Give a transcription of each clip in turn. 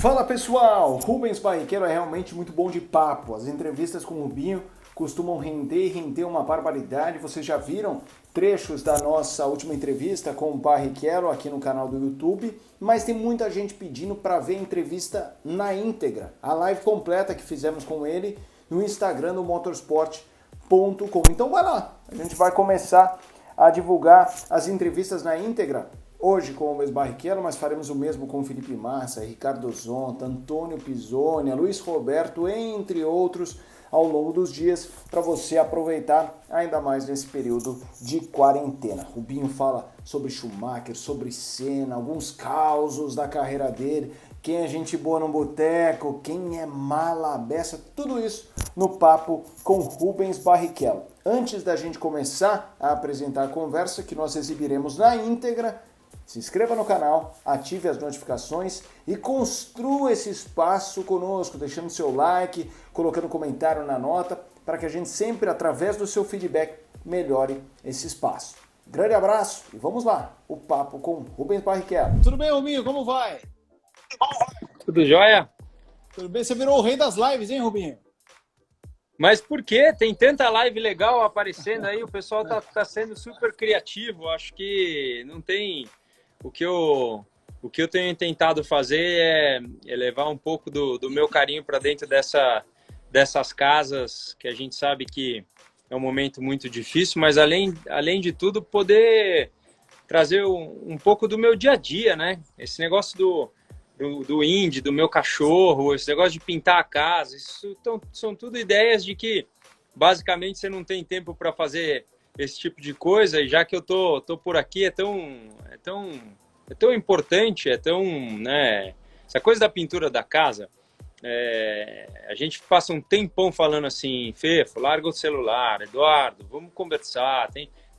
Fala pessoal, Rubens Barrichello é realmente muito bom de papo. As entrevistas com o Rubinho costumam render e render uma barbaridade. Vocês já viram trechos da nossa última entrevista com o Barrichello aqui no canal do YouTube, mas tem muita gente pedindo para ver a entrevista na íntegra, a live completa que fizemos com ele no Instagram do motorsport.com. Então vai lá, a gente vai começar a divulgar as entrevistas na íntegra. Hoje com o Rubens Barrichello, mas faremos o mesmo com Felipe Massa, Ricardo Zonta, Antônio Pisoni, Luiz Roberto, entre outros, ao longo dos dias, para você aproveitar ainda mais nesse período de quarentena. Rubinho fala sobre Schumacher, sobre Senna, alguns causos da carreira dele, quem é gente boa no boteco, quem é mala beça, tudo isso no papo com Rubens Barrichello. Antes da gente começar a apresentar a conversa que nós exibiremos na íntegra, se inscreva no canal, ative as notificações e construa esse espaço conosco, deixando seu like, colocando comentário na nota, para que a gente sempre, através do seu feedback, melhore esse espaço. Grande abraço e vamos lá, o papo com Rubens Barrichello. Tudo bem, Rubinho? Como vai? Tudo jóia? Tudo bem? Você virou o rei das lives, hein, Rubinho? Mas por quê? Tem tanta live legal aparecendo aí, o pessoal tá sendo super criativo, acho que não tem... O que eu tenho tentado fazer é levar um pouco do meu carinho para dentro dessas casas, que a gente sabe que é um momento muito difícil, mas além de tudo, poder trazer um pouco do meu dia a dia, né? Esse negócio do Indy, do meu cachorro, esse negócio de pintar a casa, isso são tudo ideias de que basicamente você não tem tempo para fazer esse tipo de coisa, e já que eu tô por aqui, é tão importante, né, essa coisa da pintura da casa, a gente passa um tempão falando assim, Fefo, larga o celular, Eduardo, vamos conversar,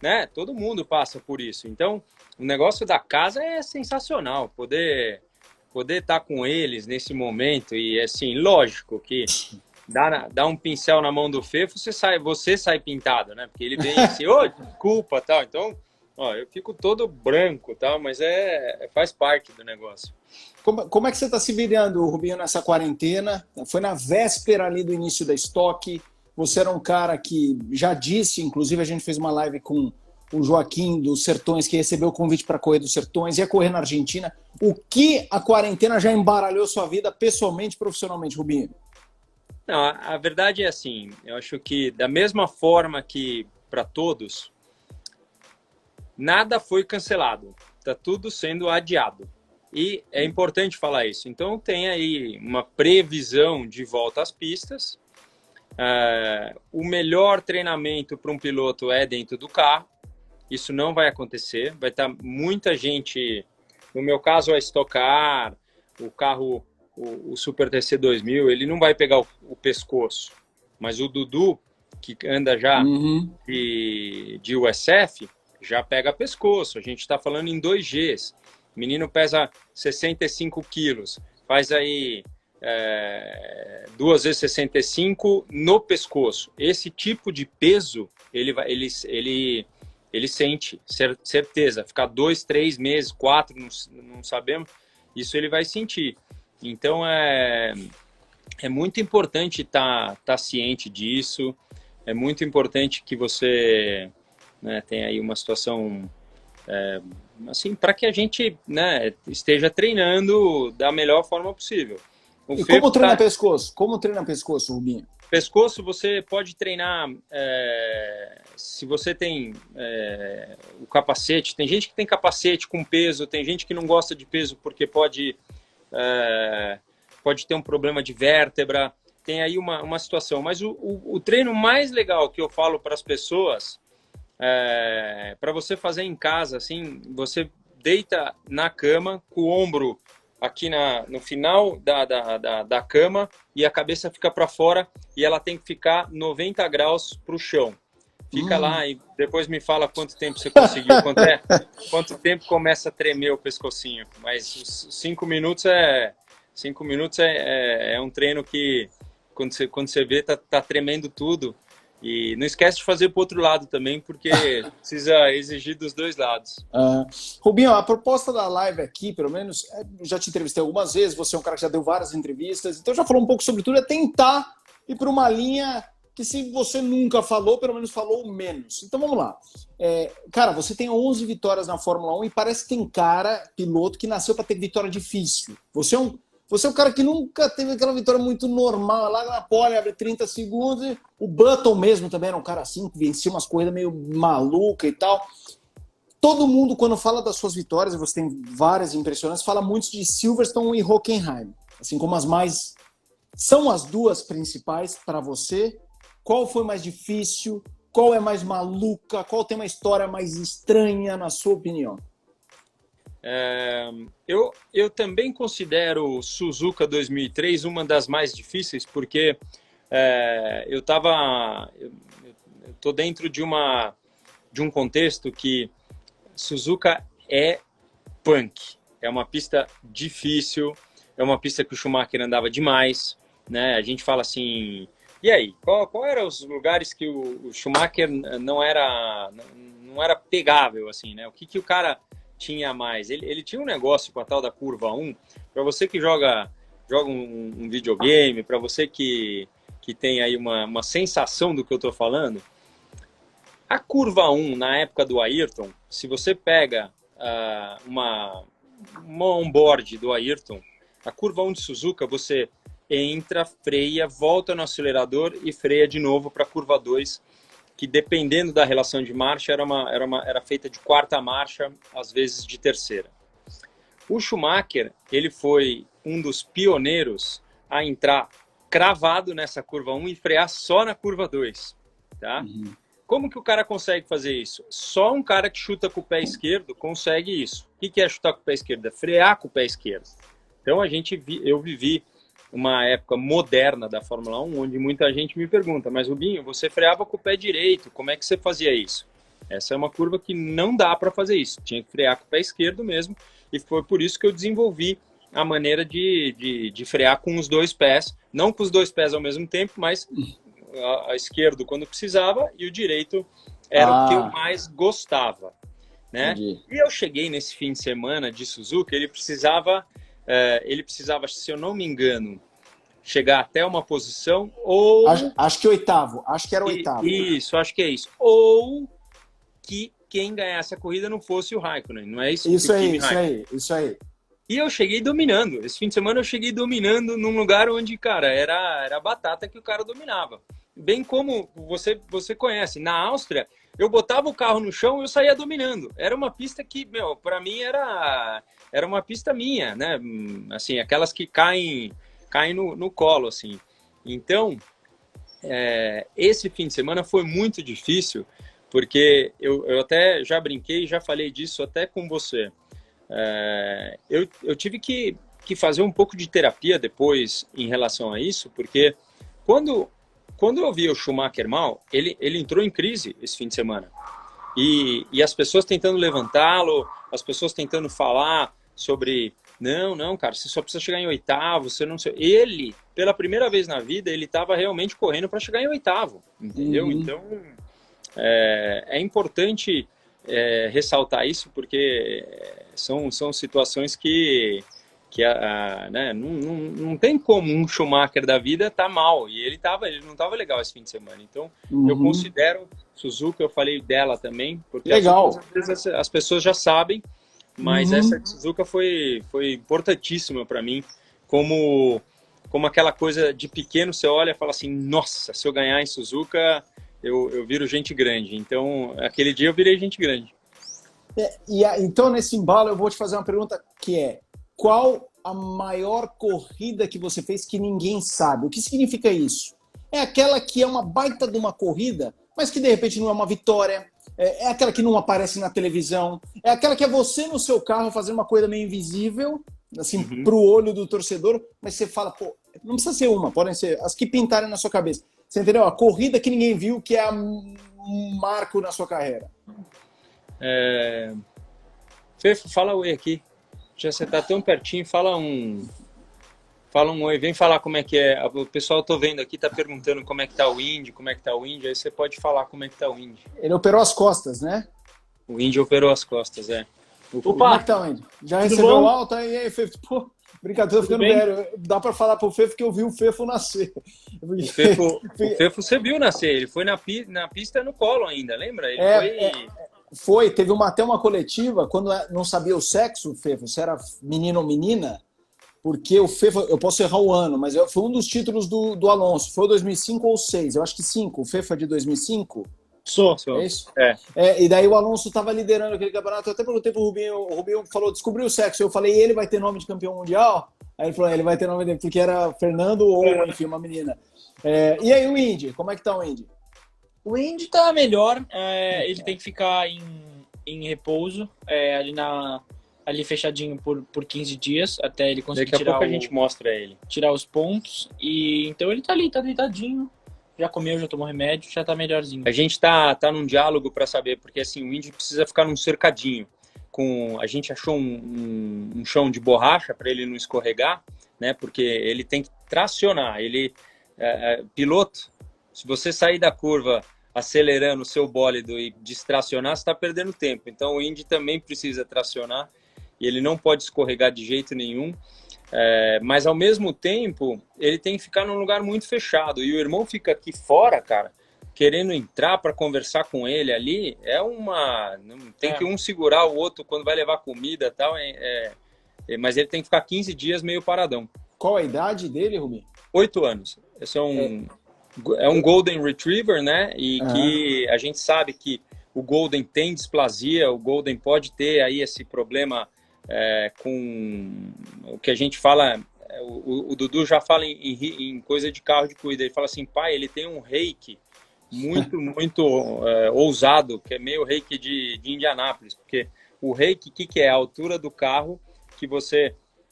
né, todo mundo passa por isso, então o negócio da casa é sensacional, poder estar com eles nesse momento, e assim, lógico que dá um pincel na mão do Fefo, você sai pintado, né? Porque ele vem assim, ô, desculpa, tal. Então, ó, eu fico todo branco, tal, mas faz parte do negócio. Como é que você está se virando, Rubinho, nessa quarentena? Foi na véspera ali do início da estoque. Você era um cara que já disse, inclusive a gente fez uma live com o Joaquim dos Sertões, que recebeu o convite para correr dos Sertões, ia correr na Argentina. O que a quarentena já embaralhou sua vida pessoalmente e profissionalmente, Rubinho? Não, a verdade é assim, eu acho que da mesma forma que para todos, nada foi cancelado, está tudo sendo adiado. E é importante falar isso. Então tem aí uma previsão de volta às pistas. O melhor treinamento para um piloto é dentro do carro. Isso não vai acontecer. Vai estar muita gente, no meu caso a Stock Car, o carro, o Super TC 2000, ele não vai pegar o pescoço. Mas o Dudu, que anda já de USF, já pega pescoço. A gente está falando em 2Gs. O menino pesa 65 quilos. Faz aí 2 vezes 65 no pescoço. Esse tipo de peso, ele sente, certeza. Ficar 2, 3 meses, 4, não sabemos. Isso ele vai sentir. Então, é muito importante estar ciente disso. É muito importante que você... né, tem aí uma situação assim, para que a gente, né, esteja treinando da melhor forma possível. E como treina pescoço? Como treina pescoço, Rubinho? Pescoço você pode treinar, se você tem o capacete, tem gente que tem capacete com peso, tem gente que não gosta de peso porque pode ter um problema de vértebra, tem aí uma situação. Mas o treino mais legal que eu falo para as pessoas, para você fazer em casa, assim, você deita na cama com o ombro aqui no final da cama e a cabeça fica para fora e ela tem que ficar 90 graus para o chão. Fica lá e depois me fala quanto tempo você conseguiu, quanto tempo começa a tremer o pescocinho. Mas os 5 minutos é um treino que quando você vê tá tremendo tudo. E não esquece de fazer para o outro lado também, porque precisa exigir dos dois lados. Rubinho, a proposta da live aqui, pelo menos, eu já te entrevistei algumas vezes, você é um cara que já deu várias entrevistas, então já falou um pouco sobre tudo, é tentar ir para uma linha que se você nunca falou, pelo menos falou menos. Então vamos lá. Cara, você tem 11 vitórias na Fórmula 1 e parece que tem cara, piloto, que nasceu para ter vitória difícil. Você é um cara que nunca teve aquela vitória muito normal, lá na pole, abre 30 segundos. O Button mesmo também era um cara assim, que vencia umas corridas meio maluca e tal. Todo mundo, quando fala das suas vitórias, e você tem várias impressionantes, fala muito de Silverstone e Hockenheim. Assim como as mais... São as duas principais para você. Qual foi mais difícil? Qual é mais maluca? Qual tem uma história mais estranha, na sua opinião? Eu também considero Suzuka 2003 uma das mais difíceis, porque eu tô dentro de um contexto que Suzuka é punk, é uma pista difícil, é uma pista que o Schumacher andava demais, né? A gente fala assim, e aí, qual eram os lugares que o Schumacher não era pegável, assim, né? O que o cara tinha mais? Ele tinha um negócio com a tal da curva 1, para você que joga um videogame, para você que tem aí uma sensação do que eu estou falando, a curva 1, na época do Ayrton, se você pega uma onboard do Ayrton, a curva 1 de Suzuka, você entra, freia, volta no acelerador e freia de novo para a curva 2, que dependendo da relação de marcha, era feita de quarta marcha, às vezes de terceira. O Schumacher, ele foi um dos pioneiros a entrar cravado nessa curva 1 e frear só na curva 2, tá? Uhum. Como que o cara consegue fazer isso? Só um cara que chuta com o pé esquerdo consegue isso. O que é chutar com o pé esquerdo? É frear com o pé esquerdo. Então eu vivi uma época moderna da Fórmula 1, onde muita gente me pergunta, mas Rubinho, você freava com o pé direito, como é que você fazia isso? Essa é uma curva que não dá para fazer isso, tinha que frear com o pé esquerdo mesmo, e foi por isso que eu desenvolvi a maneira de frear com os dois pés, não com os dois pés ao mesmo tempo, mas a esquerdo quando precisava e o direito era o que eu mais gostava, né? E eu cheguei nesse fim de semana de Suzuka, ele precisava, se eu não me engano, chegar até uma posição ou... Acho que oitavo, acho que era oitavo. Isso, acho que é isso. Ou que quem ganhasse a corrida não fosse o Raikkonen, não é isso? Isso aí. E eu cheguei dominando. Esse fim de semana eu cheguei dominando num lugar onde, cara, era a batata que o cara dominava. Bem como você conhece. Na Áustria, eu botava o carro no chão e eu saía dominando. Era uma pista que, pra mim era uma pista minha, né? Assim, aquelas que caem no colo, assim. Então, esse fim de semana foi muito difícil, porque eu até já brinquei, já falei disso até com você. Eu tive que fazer um pouco de terapia depois em relação a isso, porque quando eu vi o Schumacher mal, ele entrou em crise esse fim de semana. E as pessoas tentando levantá-lo, as pessoas tentando falar sobre... Não, cara, você só precisa chegar em oitavo, você não sei... Ele, pela primeira vez na vida, ele estava realmente correndo para chegar em oitavo, entendeu? Uhum. Então, é importante ressaltar isso, porque são situações que né, não tem como um Schumacher da vida estar mal, e ele não estava legal esse fim de semana. Então, eu considero Suzuka, eu falei dela também, porque legal. Às vezes as pessoas já sabem, mas essa de Suzuka foi importantíssima para mim, como aquela coisa de pequeno, você olha e fala assim, nossa, se eu ganhar em Suzuka, eu viro gente grande. Então, aquele dia eu virei gente grande. Então, nesse embalo, eu vou te fazer uma pergunta que é: qual a maior corrida que você fez que ninguém sabe? O que significa isso? É aquela que é uma baita de uma corrida, mas que de repente não é uma vitória, é aquela que não aparece na televisão, é aquela que é você no seu carro fazendo uma coisa meio invisível, assim, pro olho do torcedor, mas você fala, pô, não precisa ser uma, podem ser as que pintarem na sua cabeça. Você entendeu? A corrida que ninguém viu, que é um marco na sua carreira. Fê, fala oi aqui. Já você tá tão pertinho, fala um Fala um oi, vem falar como é que é. O pessoal, tô vendo aqui, tá perguntando como é que tá o Indy, como é que tá o Indy. Aí você pode falar como é que tá o Indy. Ele operou as costas, né? O Indy operou as costas, é. Como é que tá, Indy? Já recebeu o alta? E aí, Fefo? Pô, brincadeira, ficando velho. Dá pra falar pro Fefo que eu vi o Fefo nascer. O Fefo você viu nascer, ele foi na pista no colo ainda, lembra? Ele foi, teve até uma coletiva, quando não sabia o sexo, Fefo, se era menino ou menina, porque o Fefo, eu posso errar o ano, mas foi um dos títulos do Alonso, foi 2005 ou 2006, eu acho que 5, o Fefo é de 2005? Sou. É isso? É. E daí o Alonso estava liderando aquele campeonato, eu até perguntei pro Rubinho, o Rubinho falou, descobriu o sexo, eu falei, ele vai ter nome de campeão mundial? Aí ele falou, ele vai ter nome dele, porque era Fernando ou, enfim, uma menina. E aí o Indy, como é que tá o Indy? O Indy tá melhor, ele tem que ficar em repouso, ali fechadinho por 15 dias, até ele conseguir Daqui a pouco a gente mostra ele. Tirar os pontos. E então ele tá ali, tá deitadinho, já comeu, já tomou remédio, já tá melhorzinho. A gente tá num diálogo para saber, porque assim, o Indy precisa ficar num cercadinho. A gente achou um chão de borracha para ele não escorregar, né? Porque ele tem que tracionar. Ele piloto, se você sair da curva acelerando o seu bólido e distracionar, você está perdendo tempo. Então o Indy também precisa tracionar e ele não pode escorregar de jeito nenhum. Mas ao mesmo tempo ele tem que ficar num lugar muito fechado. E o irmão fica aqui fora, cara, querendo entrar para conversar com ele ali. Tem que um segurar o outro quando vai levar comida e tal. Mas ele tem que ficar 15 dias meio paradão. Qual a idade dele, Rubinho? 8 anos. Esse é um Golden Retriever, né? E que a gente sabe que o Golden tem displasia, o Golden pode ter aí esse problema com o que a gente fala. O Dudu já fala em coisa de carro de corrida. Ele fala assim, pai, ele tem um reiki muito ousado, que é meio reiki de Indianápolis, porque o reiki, o que é? A altura do carro, que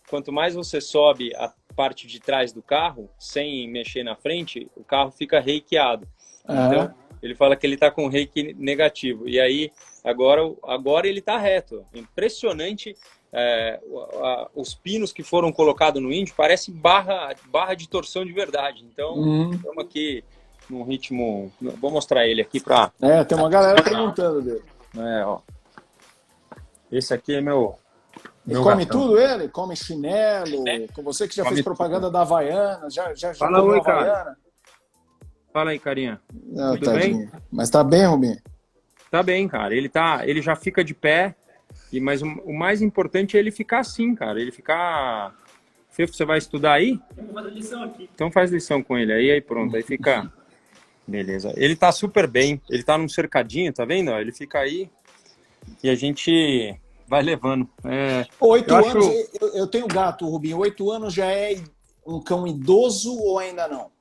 quanto mais você sobe a parte de trás do carro, sem mexer na frente, o carro fica reikeado. Então, ele fala que ele está com reiki negativo. E aí, agora ele está reto. Impressionante. Os pinos que foram colocados no Indy parece barra de torção de verdade. Então, estamos aqui num ritmo... Vou mostrar ele aqui para... tem uma galera perguntando dele. Ó. Esse aqui é meu come gatão. tudo ele? Come chinelo? Com você que já fez propaganda da Havaiana, já Fala oi, Havaiana? cara. Fala aí, carinha. Tudo bem? Mas tá bem, Rubinho? Tá bem, cara. Ele já fica de pé, mas o mais importante é ele ficar assim, cara. Ele ficar... Fefo, você vai estudar aí? Eu vou fazer lição aqui. Então faz lição com ele. Aí pronto, aí fica... Beleza. Ele tá super bem. Ele tá num cercadinho, tá vendo? Ele fica aí e a gente... vai levando. 8 anos, eu tenho gato, Rubinho. 8 anos já é um cão idoso ou ainda não?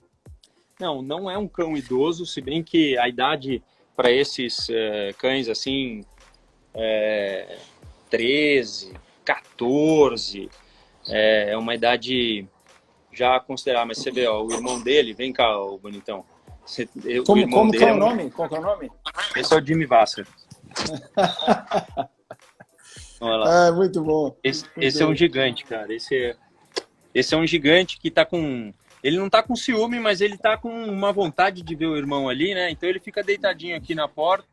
Não é um cão idoso, se bem que a idade para esses cães assim, 13, 14, é uma idade já considerável. Mas você vê, ó, o irmão dele, vem cá, o bonitão. Como que é o nome? Qual que é o nome? Esse é o Jimmy Vasser. Olha lá. Muito bom. Esse é um gigante, cara. Esse é um gigante que tá com... Ele não tá com ciúme, mas ele tá com uma vontade de ver o irmão ali, né? Então ele fica deitadinho aqui na porta.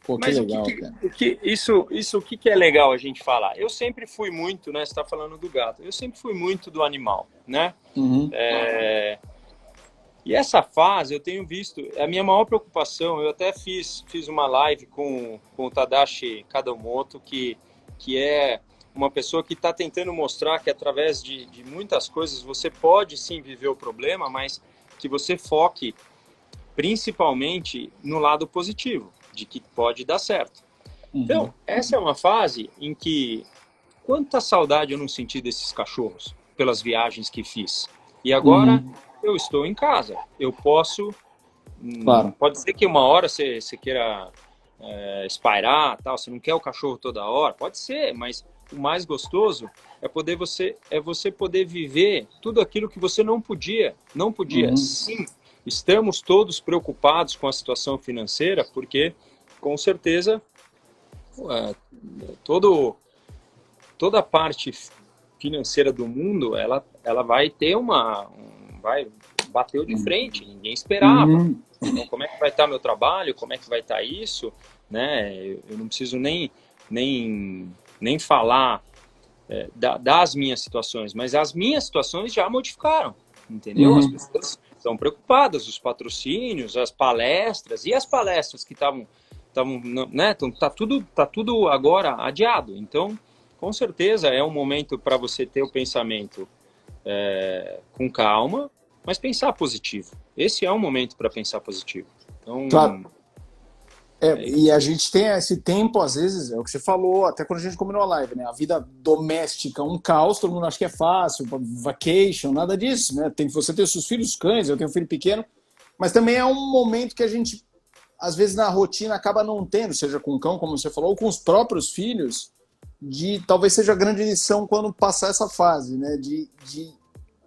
Pô, que mas legal, cara. O que é legal a gente falar? Eu sempre fui muito, né? Você tá falando do gato. Eu sempre fui muito do animal, né? E essa fase eu tenho visto... A minha maior preocupação, eu até fiz uma live com o Tadashi Kadomoto, que é uma pessoa que está tentando mostrar que através de muitas coisas você pode sim viver o problema, mas que você foque principalmente no lado positivo, de que pode dar certo. Então, essa é uma fase em que quanta saudade eu não senti desses cachorros pelas viagens que fiz. E agora eu estou em casa, eu posso... Claro. Pode ser que uma hora você queira... espairar, tal, você não quer o cachorro toda hora, pode ser, mas o mais gostoso é você poder viver tudo aquilo que você não podia. Sim, estamos todos preocupados com a situação financeira, porque com certeza toda a parte financeira do mundo, ela vai ter vai bater de frente, ninguém esperava. Então, como é que vai estar meu trabalho? Como é que vai estar isso? Né? Eu não preciso nem falar das minhas situações, mas as minhas situações já modificaram, entendeu? As pessoas estão preocupadas, os patrocínios, as palestras e as palestras que estavam, né? Tá tudo agora adiado. Então, com certeza é um momento para você ter o pensamento com calma, mas pensar positivo. Esse é um momento para pensar positivo. Então, claro. E a gente tem esse tempo, às vezes, é o que você falou, até quando a gente combinou a live, né? A vida doméstica, um caos, todo mundo acha que é fácil, vacation, nada disso, né? Você tem os seus filhos, cães, eu tenho um filho pequeno, mas também é um momento que a gente, às vezes, na rotina acaba não tendo, seja com o cão, como você falou, ou com os próprios filhos, talvez seja a grande lição quando passar essa fase, né? De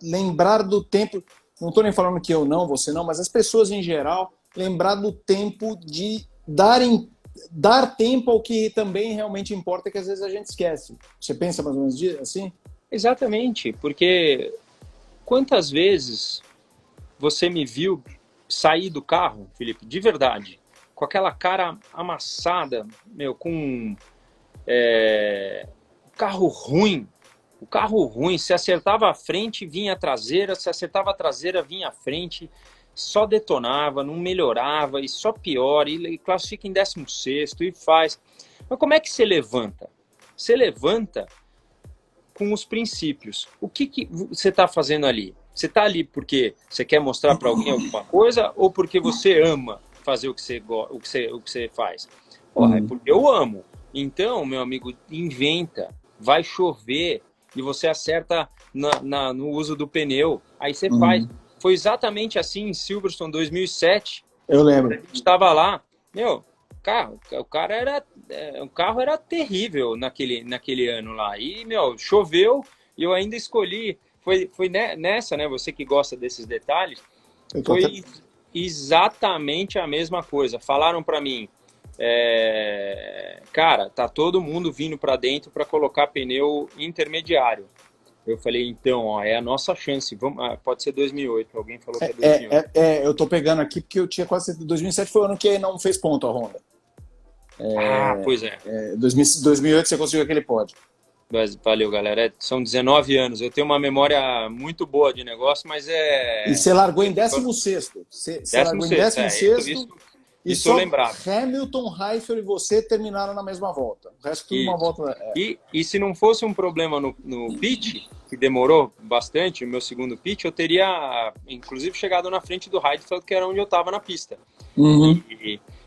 lembrar do tempo, não estou nem falando que eu não, você não, mas as pessoas em geral, lembrar do tempo de dar tempo ao que também realmente importa, que às vezes a gente esquece. Você pensa mais ou menos assim? Exatamente, porque quantas vezes você me viu sair do carro, Felipe, de verdade, com aquela cara amassada, com carro ruim, se acertava a frente, vinha a traseira, se acertava a traseira, vinha a frente, só detonava, não melhorava, e só piora, e classifica em 16º, e faz. Mas como é que você levanta? Você levanta com os princípios. O que você está fazendo ali? Você está ali porque você quer mostrar para alguém alguma coisa, ou porque você ama fazer o que você faz? Porra, é porque eu amo. Então, meu amigo, inventa, vai chover, e você acerta no uso do pneu, aí você faz. Foi exatamente assim em Silverstone 2007. Eu lembro. A gente estava lá, o carro era terrível naquele ano lá. E, choveu e eu ainda escolhi. Foi nessa, né? Você que gosta desses detalhes, foi exatamente a mesma coisa. Falaram para mim, cara, tá todo mundo vindo para dentro para colocar pneu intermediário. Eu falei, então, é a nossa chance. Pode ser 2008. Alguém falou que é 2008. Eu tô pegando aqui porque eu tinha quase... 2007 foi o ano que não fez ponto a Honda. Pois é. 2008 você conseguiu aquele pódio. Valeu, galera. São 19 anos. Eu tenho uma memória muito boa de negócio, mas E você largou em 16º. Você largou em 16º. Isso eu lembrava. Hamilton, Raikkonen e você terminaram na mesma volta. O resto tudo uma volta... E se não fosse um problema no pit, que demorou bastante, o meu segundo pit, eu teria, inclusive, chegado na frente do Heidfeld, que era onde eu estava na pista.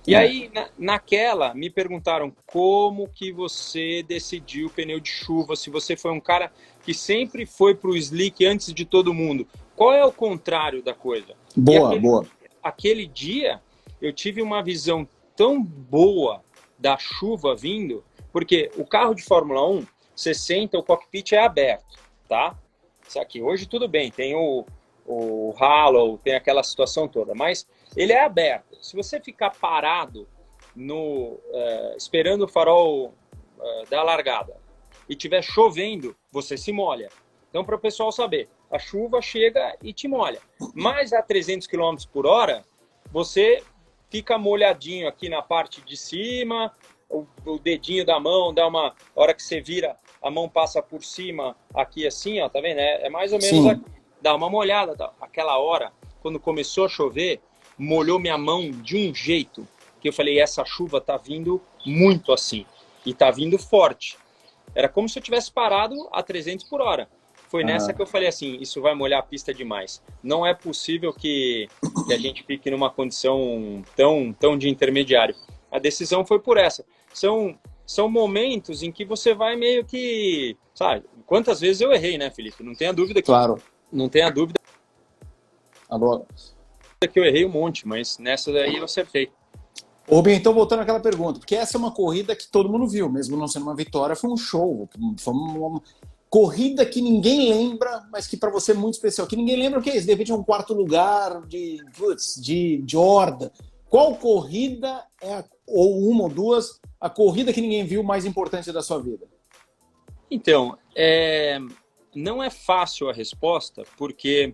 E aí, naquela, me perguntaram como que você decidiu o pneu de chuva, se você foi um cara que sempre foi para o slick antes de todo mundo. Qual é o contrário da coisa? Boa. Aquele dia, eu tive uma visão tão boa da chuva vindo, porque o carro de Fórmula 1, você senta, o cockpit é aberto, tá? Isso aqui, hoje tudo bem, tem o halo, tem aquela situação toda, mas ele é aberto. Se você ficar parado esperando o farol da largada e tiver chovendo, você se molha. Então, para o pessoal saber, a chuva chega e te molha. Mas a 300 km por hora, você fica molhadinho aqui na parte de cima, o dedinho da mão dá uma... A hora que você vira, a mão passa por cima aqui assim, ó, tá vendo? É mais ou menos aqui. Dá uma molhada. Tá? Aquela hora, quando começou a chover, molhou minha mão de um jeito que eu falei, essa chuva tá vindo muito assim. E tá vindo forte. Era como se eu tivesse parado a 300 por hora. Foi nessa que eu falei assim, isso vai molhar a pista demais. Não é possível que a gente fique numa condição tão de intermediário. A decisão foi por essa. São momentos em que você vai meio que... Sabe, quantas vezes eu errei, né, Felipe? Não tenha dúvida que... Claro. Não tenha dúvida Alô? que eu errei um monte, mas nessa daí eu acertei. Rubinho, então voltando àquela pergunta, porque essa é uma corrida que todo mundo viu, mesmo não sendo uma vitória, foi um show, foi uma corrida que ninguém lembra, mas que para você é muito especial, que ninguém lembra o que é isso, de repente é um quarto lugar de Jordan. Qual corrida ou uma ou duas, a corrida que ninguém viu mais importante da sua vida? Então, não é fácil a resposta, porque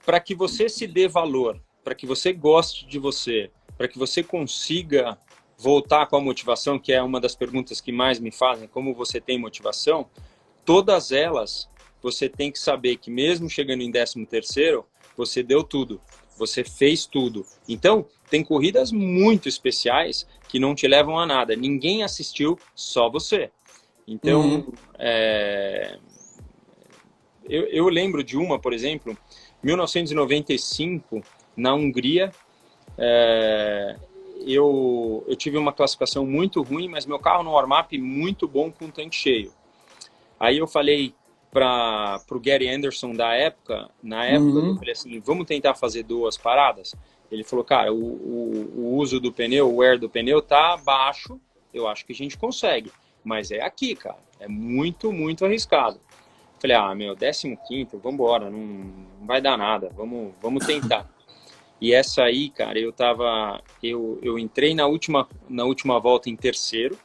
para que você se dê valor, para que você goste de você, para que você consiga voltar com a motivação, que é uma das perguntas que mais me fazem, como você tem motivação, todas elas você tem que saber que mesmo chegando em 13º, você deu tudo, você fez tudo. Então, tem corridas muito especiais que não te levam a nada. Ninguém assistiu, só você. Então, eu lembro de uma, por exemplo, 1995, na Hungria, eu tive uma classificação muito ruim, mas meu carro no warm-up muito bom com o tanque cheio. Aí eu falei para o Gary Anderson da época, eu falei assim, vamos tentar fazer 2 paradas? Ele falou, cara, o uso do pneu, o wear do pneu tá baixo, eu acho que a gente consegue, mas é aqui, cara, é muito, muito arriscado. Falei, meu, 15º, vambora, não vai dar nada, vamos tentar. E essa aí, cara, eu entrei na última volta em 3º,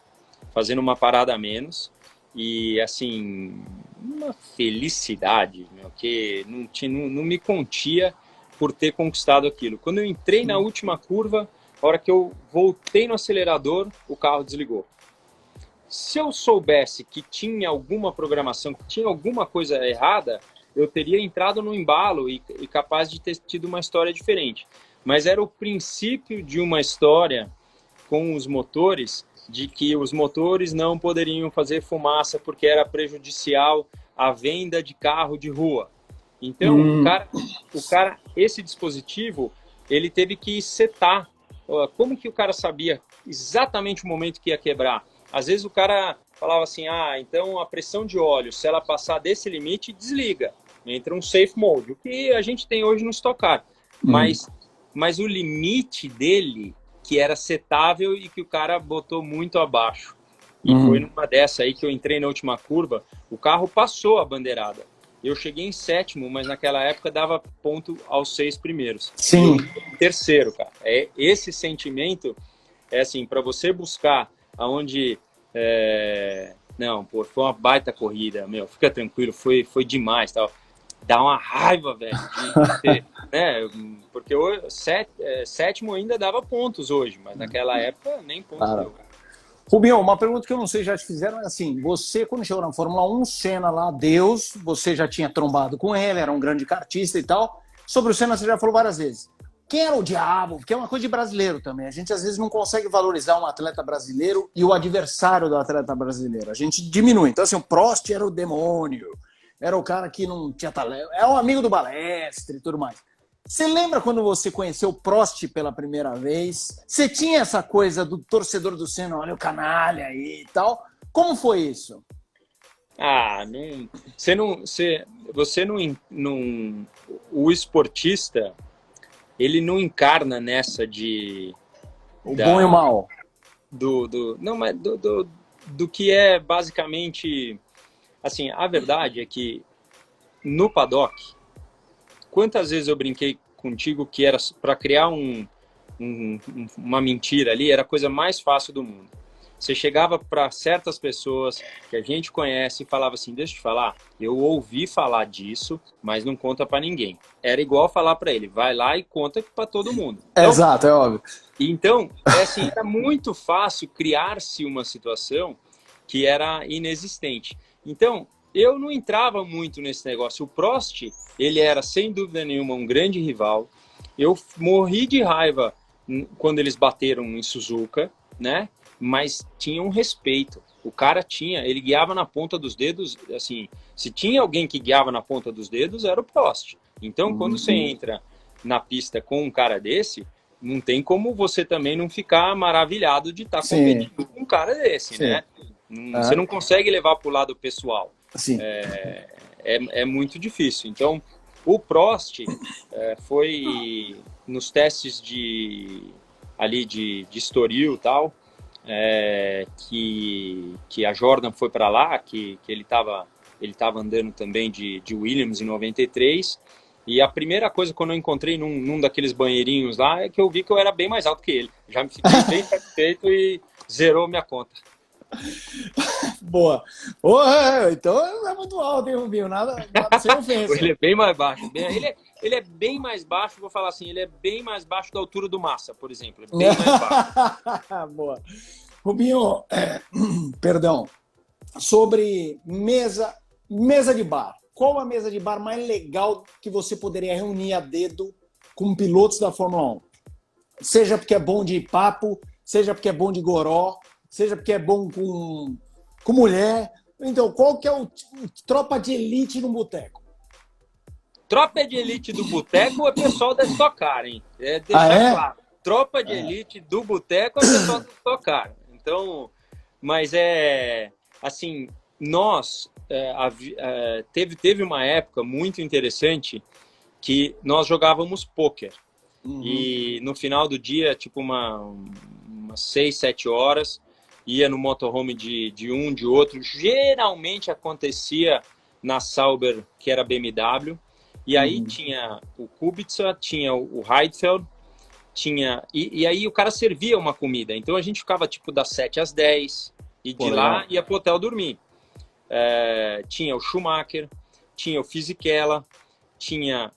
fazendo uma parada a menos, e assim, uma felicidade, meu, que não me contia por ter conquistado aquilo. Quando eu entrei na última curva, a hora que eu voltei no acelerador, o carro desligou. Se eu soubesse que tinha alguma programação, que tinha alguma coisa errada, eu teria entrado no embalo e capaz de ter tido uma história diferente. Mas era o princípio de uma história com os motores, de que os motores não poderiam fazer fumaça porque era prejudicial à venda de carro de rua. Então, o cara, esse dispositivo, ele teve que setar. Como que o cara sabia exatamente o momento que ia quebrar? Às vezes o cara falava assim, então a pressão de óleo, se ela passar desse limite, desliga. Entra um safe mode, o que a gente tem hoje no Stock Car. Mas o limite dele, que era setável e que o cara botou muito abaixo. E foi numa dessa aí que eu entrei na última curva, o carro passou a bandeirada. Eu cheguei em 7º, mas naquela época dava ponto aos 6 primeiros. Sim. Em 3º, cara. Esse sentimento é assim, para você buscar aonde... Não, pô, foi uma baita corrida, meu, fica tranquilo, foi demais, tal. Dá uma raiva, velho, de ter, né? Porque hoje, 7º ainda dava pontos hoje, mas naquela época nem pontos deu. Rubinho, uma pergunta que eu não sei já te fizeram é assim, você quando chegou na Fórmula 1, Senna lá, Deus, você já tinha trombado com ele, era um grande kartista e tal. Sobre o Senna você já falou várias vezes. Quem era o diabo? Porque é uma coisa de brasileiro também. A gente às vezes não consegue valorizar um atleta brasileiro e o adversário do atleta brasileiro. A gente diminui. Então assim, o Prost era o demônio. Era o cara que não tinha talento. É um amigo do Balestre e tudo mais. Você lembra quando você conheceu o Prost pela primeira vez? Você tinha essa coisa do torcedor do Senna, olha o canalha aí e tal. Como foi isso? O esportista, ele não encarna nessa de... bom e o mal. Do que é basicamente... Assim, a verdade é que no paddock, quantas vezes eu brinquei contigo que era para criar uma mentira ali, era a coisa mais fácil do mundo. Você chegava para certas pessoas que a gente conhece e falava assim, deixa eu te falar, eu ouvi falar disso, mas não conta para ninguém. Era igual falar para ele, vai lá e conta para todo mundo. Então, exato, é óbvio. Então, assim, era muito fácil criar-se uma situação que era inexistente. Então, eu não entrava muito nesse negócio. O Prost, ele era, sem dúvida nenhuma, um grande rival. Eu morri de raiva quando eles bateram em Suzuka, né? Mas tinha um respeito. O cara ele guiava na ponta dos dedos, assim, se tinha alguém que guiava na ponta dos dedos, era o Prost. Então, quando você entra na pista com um cara desse, não tem como você também não ficar maravilhado de estar competindo com um cara desse, né? Você não consegue levar para o lado pessoal. Sim. É muito difícil. Então, o Prost foi nos testes de Estoril e tal, que a Jordan foi para lá, que ele estava andando também de Williams em 93. E a primeira coisa, quando eu encontrei num daqueles banheirinhos lá, é que eu vi que eu era bem mais alto que ele. Já me fiquei bem satisfeito e zerou minha conta. Boa. Oh, então não é muito alto, hein, Rubinho? Nada sem ofensa. Ele é bem mais baixo. Ele é bem mais baixo, vou falar assim, ele é bem mais baixo da altura do Massa, por exemplo. É bem mais baixo. Boa. Rubinho, perdão, sobre mesa de bar. Qual a mesa de bar mais legal que você poderia reunir a dedo com pilotos da Fórmula 1? Seja porque é bom de papo, seja porque é bom de goró, seja porque é bom com mulher. Então, qual que é o tropa de elite no boteco? Tropa de elite do boteco é pessoal da Stock Car, hein? Deixar claro. Tropa de elite do boteco é pessoal da Stock Car. Então, mas assim, nós teve uma época muito interessante que nós jogávamos pôquer. E no final do dia, tipo umas 6, 7 horas, ia no motorhome de um, de outro. Geralmente acontecia na Sauber, que era BMW. E aí tinha o Kubica, tinha o Heidfeld, e aí o cara servia uma comida. Então a gente ficava tipo das 7 às 10 e de lá ia pro hotel dormir. Tinha o Schumacher, tinha o Fisichella, tinha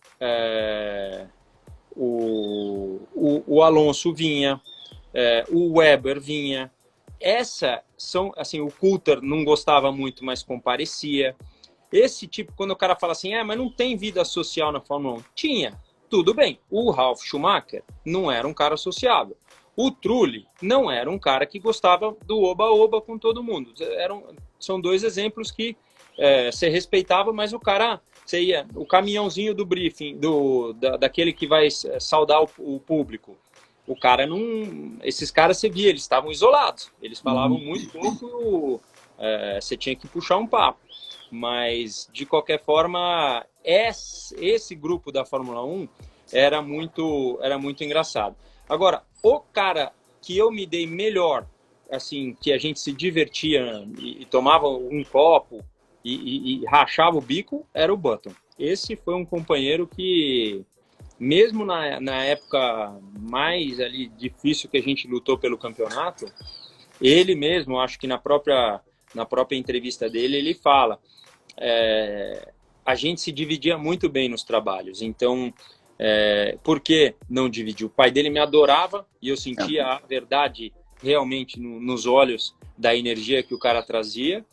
o Alonso vinha, o Weber vinha. Assim, o Coulter não gostava muito, mas comparecia. Esse tipo, quando o cara fala assim, mas não tem vida social na Fórmula 1. Tinha, tudo bem. O Ralf Schumacher não era um cara sociável. O Trulli não era um cara que gostava do oba-oba com todo mundo. São dois exemplos que você respeitava, mas o cara, você ia, o caminhãozinho do briefing, daquele que vai saudar o público. O cara não... Esses caras você via, eles estavam isolados. Eles falavam muito pouco, você tinha que puxar um papo. Mas, de qualquer forma, esse grupo da Fórmula 1 era muito engraçado. Agora, o cara que eu me dei melhor, assim, que a gente se divertia e tomava um copo e rachava o bico, era o Button. Esse foi um companheiro que, mesmo na época mais ali difícil que a gente lutou pelo campeonato, ele mesmo, acho que na própria entrevista dele, ele fala... a gente se dividia muito bem nos trabalhos. Então, por que não dividir? O pai dele me adorava e eu sentia a verdade realmente nos olhos da energia que o cara trazia.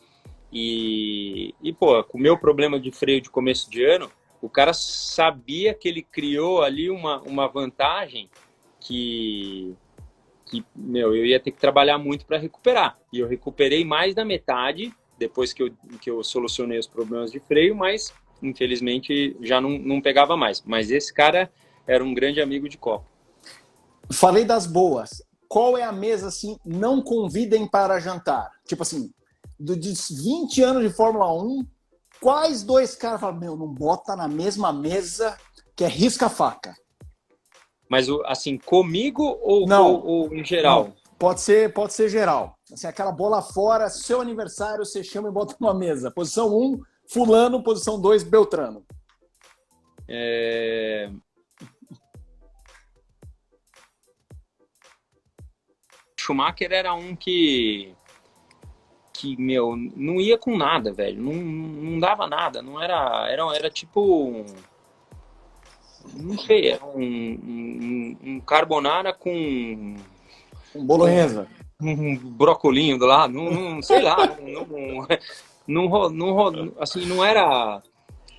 E pô, com o meu problema de freio de começo de ano, o cara sabia que ele criou ali uma vantagem que eu ia ter que trabalhar muito para recuperar. E eu recuperei mais da metade depois que eu solucionei os problemas de freio, mas infelizmente já não pegava mais. Mas esse cara era um grande amigo de Copa. Falei das boas. Qual é a mesa, assim, não convidem para jantar? Tipo assim, dos 20 anos de Fórmula 1, quais dois caras falam, não bota na mesma mesa que é risca-faca? Mas, assim, comigo ou em geral? Não. Pode ser geral. Assim, aquela bola fora, seu aniversário, você chama e bota numa mesa. Posição 1, fulano. Posição 2, Beltrano. Schumacher era um que não ia com nada, velho. Não dava nada. Não era tipo... Não sei, era um carbonara com... Um bolonhesa. Um brocolinho do lado, sei lá, assim, não era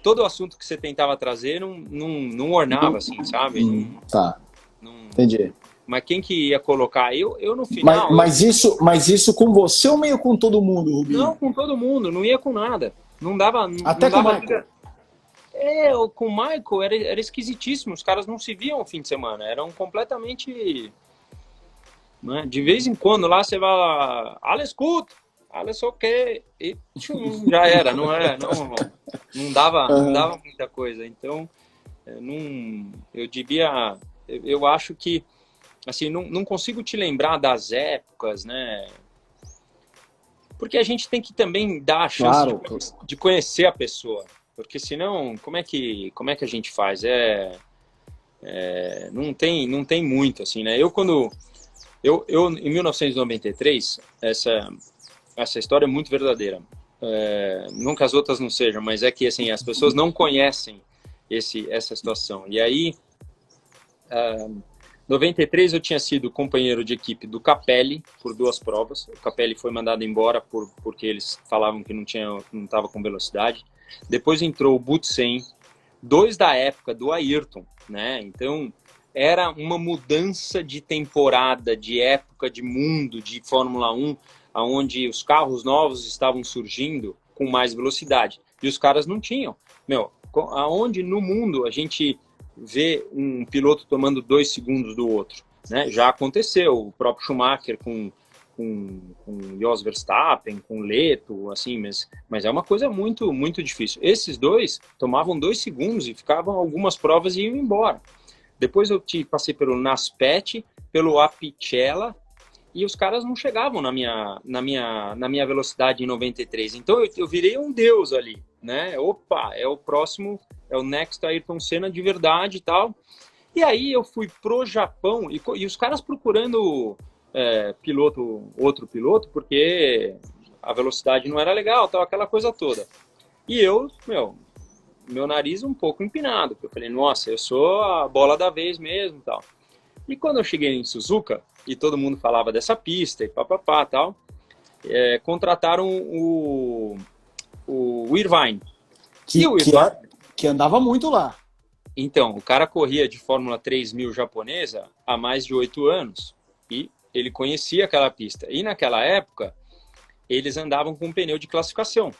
todo o assunto que você tentava trazer, não ornava, assim, sabe? Tá, entendi. Mas quem que ia colocar? Eu no final... Mas isso com você ou meio com todo mundo, Rubinho? Não, com todo mundo, não ia com nada. Não dava... Até com o Michael? Com o Michael era esquisitíssimo, os caras não se viam no fim de semana, eram completamente... Né? De vez em quando lá você vai lá, alles gut, alles ok, e já era, não dava muita coisa. Então, eu acho que, assim, não consigo te lembrar das épocas, né? Porque a gente tem que também dar a chance de conhecer a pessoa, porque senão, como é que a gente faz? Não tem muito, assim, né? Eu, em 1993, essa história é muito verdadeira. Não que as outras não sejam, mas é que assim, as pessoas não conhecem essa situação. E aí, 93 eu tinha sido companheiro de equipe do Capelli por 2 provas. O Capelli foi mandado embora porque eles falavam que não estava com velocidade. Depois entrou o Butsen, 2 da época do Ayrton, né? Então era uma mudança de temporada, de época, de mundo, de Fórmula 1, onde os carros novos estavam surgindo com mais velocidade e os caras não tinham. Aonde no mundo a gente vê um piloto tomando 2 segundos do outro, né? Já aconteceu, o próprio Schumacher com Jos Verstappen, com Leto, assim, mas é uma coisa muito, muito difícil. Esses 2 tomavam 2 segundos e ficavam algumas provas e iam embora. Depois eu passei pelo Naspet, pelo Apicella, e os caras não chegavam na minha velocidade em 93. Então eu virei um deus ali, né? Opa, é o próximo, é o next Ayrton Senna de verdade e tal. E aí eu fui pro Japão e os caras procurando outro piloto, porque a velocidade não era legal, tal, aquela coisa toda. E eu, meu nariz um pouco empinado, porque eu falei, nossa, eu sou a bola da vez mesmo, tal. E quando eu cheguei em Suzuka, e todo mundo falava dessa pista, e papapá, tal, contrataram o Irvine. Que andava muito lá. Então, o cara corria de Fórmula 3000 japonesa há mais de 8 anos, e ele conhecia aquela pista. E naquela época, eles andavam com um pneu de classificação.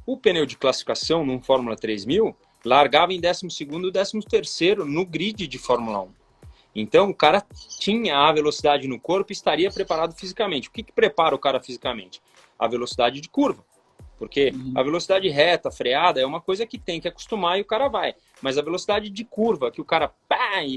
O pneu de classificação num Fórmula 3000 largava em 12º e 13º no grid de Fórmula 1. Então o cara tinha a velocidade no corpo e estaria preparado fisicamente. O que prepara o cara fisicamente? A velocidade de curva. Porque a velocidade reta, freada, é uma coisa que tem que acostumar e o cara vai. Mas a velocidade de curva, que o cara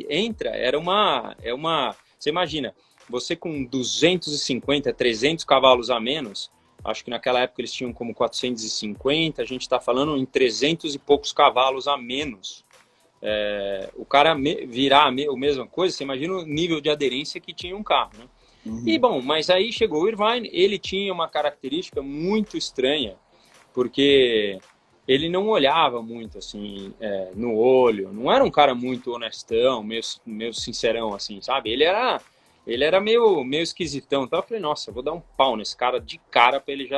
entra, é uma... Você imagina, você com 250, 300 cavalos a menos, acho que naquela época eles tinham como 450, a gente está falando em 300 e poucos cavalos a menos. O cara virar a mesma coisa, você imagina o nível de aderência que tinha um carro, né? E bom, mas aí chegou o Irvine, ele tinha uma característica muito estranha, porque ele não olhava muito assim no olho, não era um cara muito honestão, meio sincerão assim, sabe? Ele era meio esquisitão, então eu falei, nossa, eu vou dar um pau nesse cara de cara para ele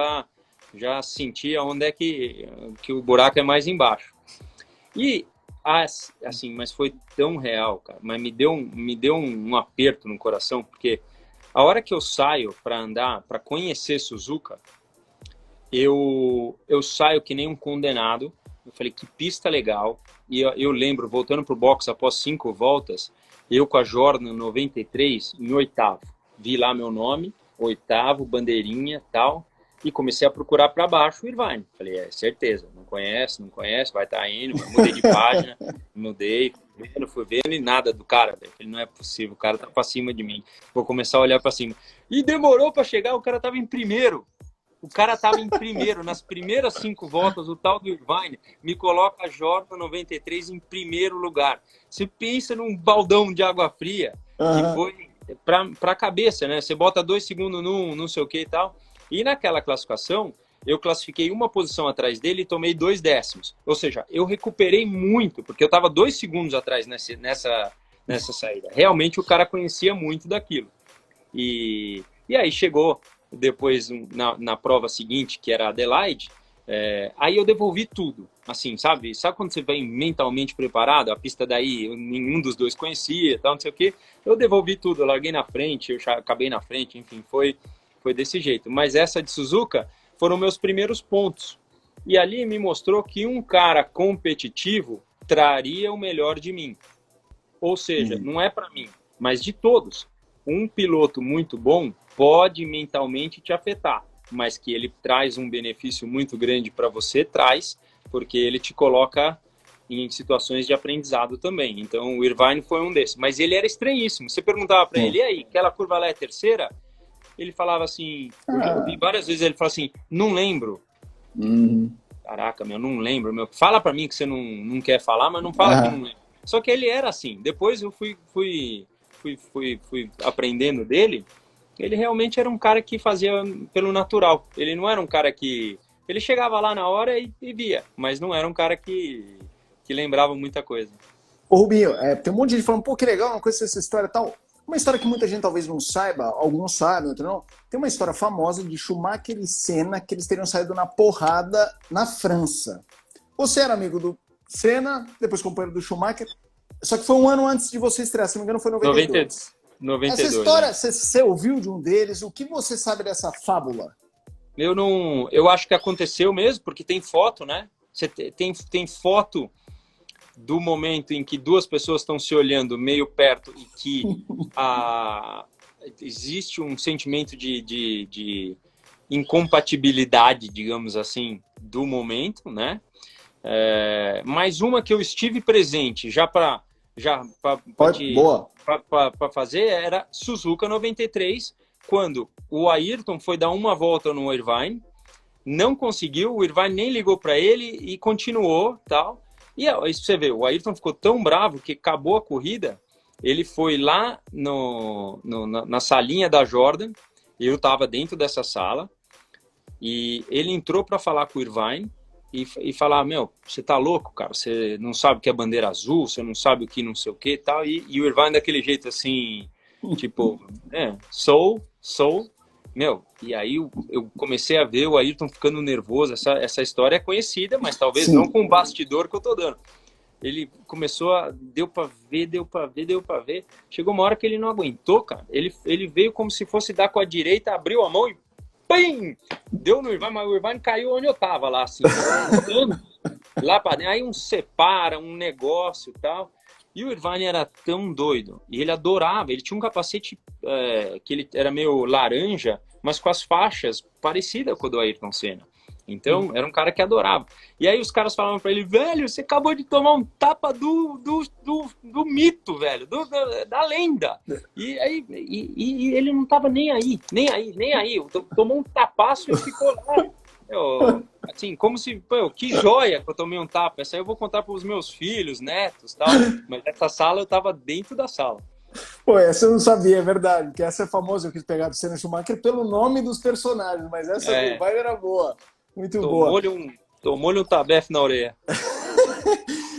já sentir onde é que o buraco é mais embaixo. E assim, mas foi tão real, cara, mas me deu um aperto no coração, porque a hora que eu saio para andar, para conhecer Suzuka, eu saio que nem um condenado. Eu falei, que pista legal. E eu lembro, voltando pro box após 5 voltas, eu com a Jordan 93 em 8º. Vi lá meu nome, 8º, bandeirinha, tal, e comecei a procurar para baixo o Irvine. Falei, certeza, não conhece, vai estar indo. Mudei de página, fui vendo e nada do cara, velho. Falei, não é possível, o cara tá para cima de mim. Vou começar a olhar para cima. E demorou para chegar, o cara tava em primeiro. Nas primeiras 5 voltas, o tal do Irvine me coloca a Jordan 93 em primeiro lugar. Você pensa num baldão de água fria, que foi pra cabeça, né? Você bota 2 segundos num, não sei o que e tal. E naquela classificação, eu classifiquei uma posição atrás dele e tomei 2 décimos. Ou seja, eu recuperei muito, porque eu estava 2 segundos atrás nessa saída. Realmente o cara conhecia muito daquilo. E aí chegou depois na prova seguinte, que era Adelaide, aí eu devolvi tudo. Assim, sabe quando você vem mentalmente preparado? A pista daí, nenhum dos dois conhecia, tal, não sei o quê. Eu devolvi tudo, eu larguei na frente, eu acabei na frente, enfim, foi desse jeito. Mas essa de Suzuka foram meus primeiros pontos. E ali me mostrou que um cara competitivo traria o melhor de mim. Ou seja, não é para mim, mas de todos. Um piloto muito bom pode mentalmente te afetar, mas que ele traz um benefício muito grande para você, traz, porque ele te coloca em situações de aprendizado também. Então o Irvine foi um desses, mas ele era estranhíssimo. Você perguntava para ele, e aí, aquela curva lá é terceira? Ele falava assim, eu já ouvi várias vezes ele falava assim, não lembro. Caraca, não lembro. Fala para mim que você não quer falar, mas não fala que não lembra. Só que ele era assim. Depois eu fui aprendendo dele ele realmente era um cara que fazia pelo natural. Ele não era um cara que... Ele chegava lá na hora e via, mas não era um cara que lembrava muita coisa. Ô Rubinho, tem um monte de gente falando, pô, que legal, uma coisa essa história e tal. Uma história que muita gente talvez não saiba, alguns sabem, outros não. Tem uma história famosa de Schumacher e Senna, que eles teriam saído na porrada na França. Você era amigo do Senna, depois companheiro do Schumacher, só que foi um ano antes de você estrear, se não me engano foi em 92. 92. Essa história, né? você ouviu de um deles, o que você sabe dessa fábula? Eu acho que aconteceu mesmo, porque tem foto, né? Tem foto do momento em que duas pessoas estão se olhando meio perto e que existe um sentimento de incompatibilidade, digamos assim, do momento, né? Mais uma que eu estive presente, para fazer, era Suzuka 93, quando o Ayrton foi dar uma volta no Irvine, não conseguiu, o Irvine nem ligou para ele e continuou, tal. E aí você vê, o Ayrton ficou tão bravo que acabou a corrida, ele foi lá na salinha da Jordan, eu estava dentro dessa sala, e ele entrou para falar com o Irvine e falar, meu, você tá louco, cara, você não sabe o que é bandeira azul, você não sabe o que não sei o que e tal, e o Irvine daquele jeito assim, tipo, sou, meu, e aí eu comecei a ver o Ayrton ficando nervoso. Essa história é conhecida, mas talvez Sim. não com o bastidor que eu tô dando. Ele começou deu pra ver. Chegou uma hora que ele não aguentou, cara. Ele veio como se fosse dar com a direita, abriu a mão e pim! Deu no Irvine, mas o Irvine caiu onde eu tava lá, assim. Lá pra dentro. Aí separa, um negócio e tal. E o Irvine era tão doido, e ele adorava, ele tinha um capacete que ele era meio laranja, mas com as faixas parecidas com o do Ayrton Senna. Então, era um cara que adorava. E aí os caras falavam pra ele, velho, você acabou de tomar um tapa do mito, velho, da lenda. E ele não tava nem aí. Tomou um tapaço e ficou lá. Assim, como se, que joia que eu tomei um tapa. Essa aí eu vou contar para os meus filhos, netos, tal. Mas essa sala eu tava dentro da sala. Pô, essa eu não sabia, é verdade. Que essa é famosa, eu quis pegar do Senna e Schumacher pelo nome dos personagens, mas essa do Irvine era boa. Muito boa. Tomou-lhe um tabefe na orelha.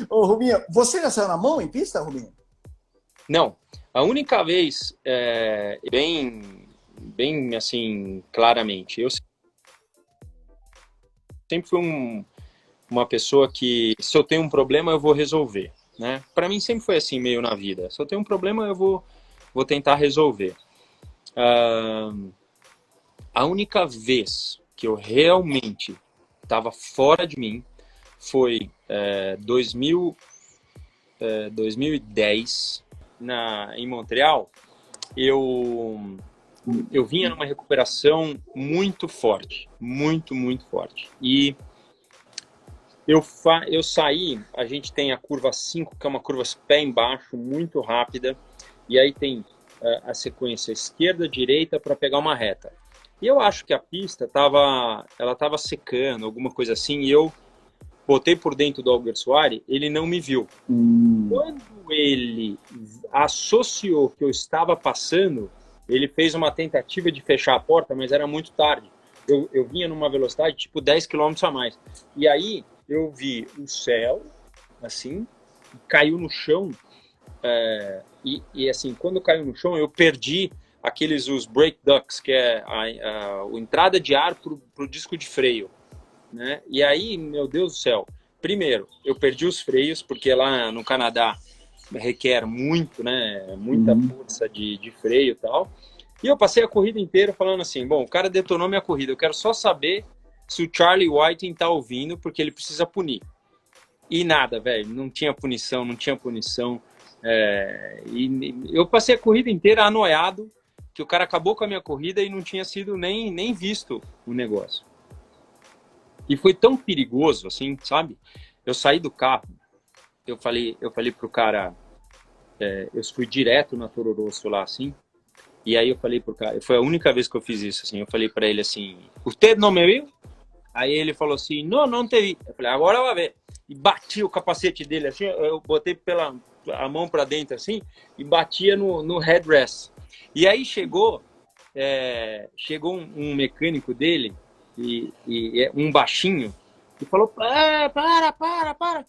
Ô, Rubinho, você já saiu na mão em pista, Rubinho? Não. A única vez, bem assim, claramente, eu sempre fui uma pessoa que, se eu tenho um problema, eu vou resolver, né? Para mim sempre foi assim, meio na vida. Se eu tenho um problema, eu vou tentar resolver. A única vez que eu realmente estava fora de mim foi 2010, em Montreal. Eu vinha numa recuperação muito forte, muito forte. E eu saí, a gente tem a curva 5, que é uma curva pé embaixo, muito rápida, e aí tem a sequência esquerda-direita para pegar uma reta. E eu acho que a pista estava secando, alguma coisa assim, e eu botei por dentro do Alguersuari, ele não me viu. Quando ele associou que eu estava passando, ele fez uma tentativa de fechar a porta, mas era muito tarde. Eu vinha numa velocidade tipo 10 km a mais. E aí eu vi o céu, assim, caiu no chão. E assim, quando caiu no chão, eu perdi os brake ducts, que é a entrada de ar pro disco de freio, né? E aí, meu Deus do céu, primeiro, eu perdi os freios, porque lá no Canadá requer muito, né? Muita força de freio e tal. E eu passei a corrida inteira falando assim, bom, o cara detonou minha corrida, eu quero só saber se o Charlie Whiting tá ouvindo, porque ele precisa punir. E nada, velho, não tinha punição. E eu passei a corrida inteira anoiado, que o cara acabou com a minha corrida e não tinha sido nem visto o negócio. E foi tão perigoso, assim, sabe? Eu saí do carro, eu falei pro cara, eu fui direto na Toro Rosso lá, assim, e aí eu falei pro cara, foi a única vez que eu fiz isso, assim, eu falei pra ele assim, "Usted não me viu?" Aí ele falou assim, não te vi. Eu falei, agora vai ver. E bati o capacete dele, assim, eu botei a mão pra dentro, assim, e batia no headrest. E aí chegou chegou um mecânico dele, um baixinho, e falou, para.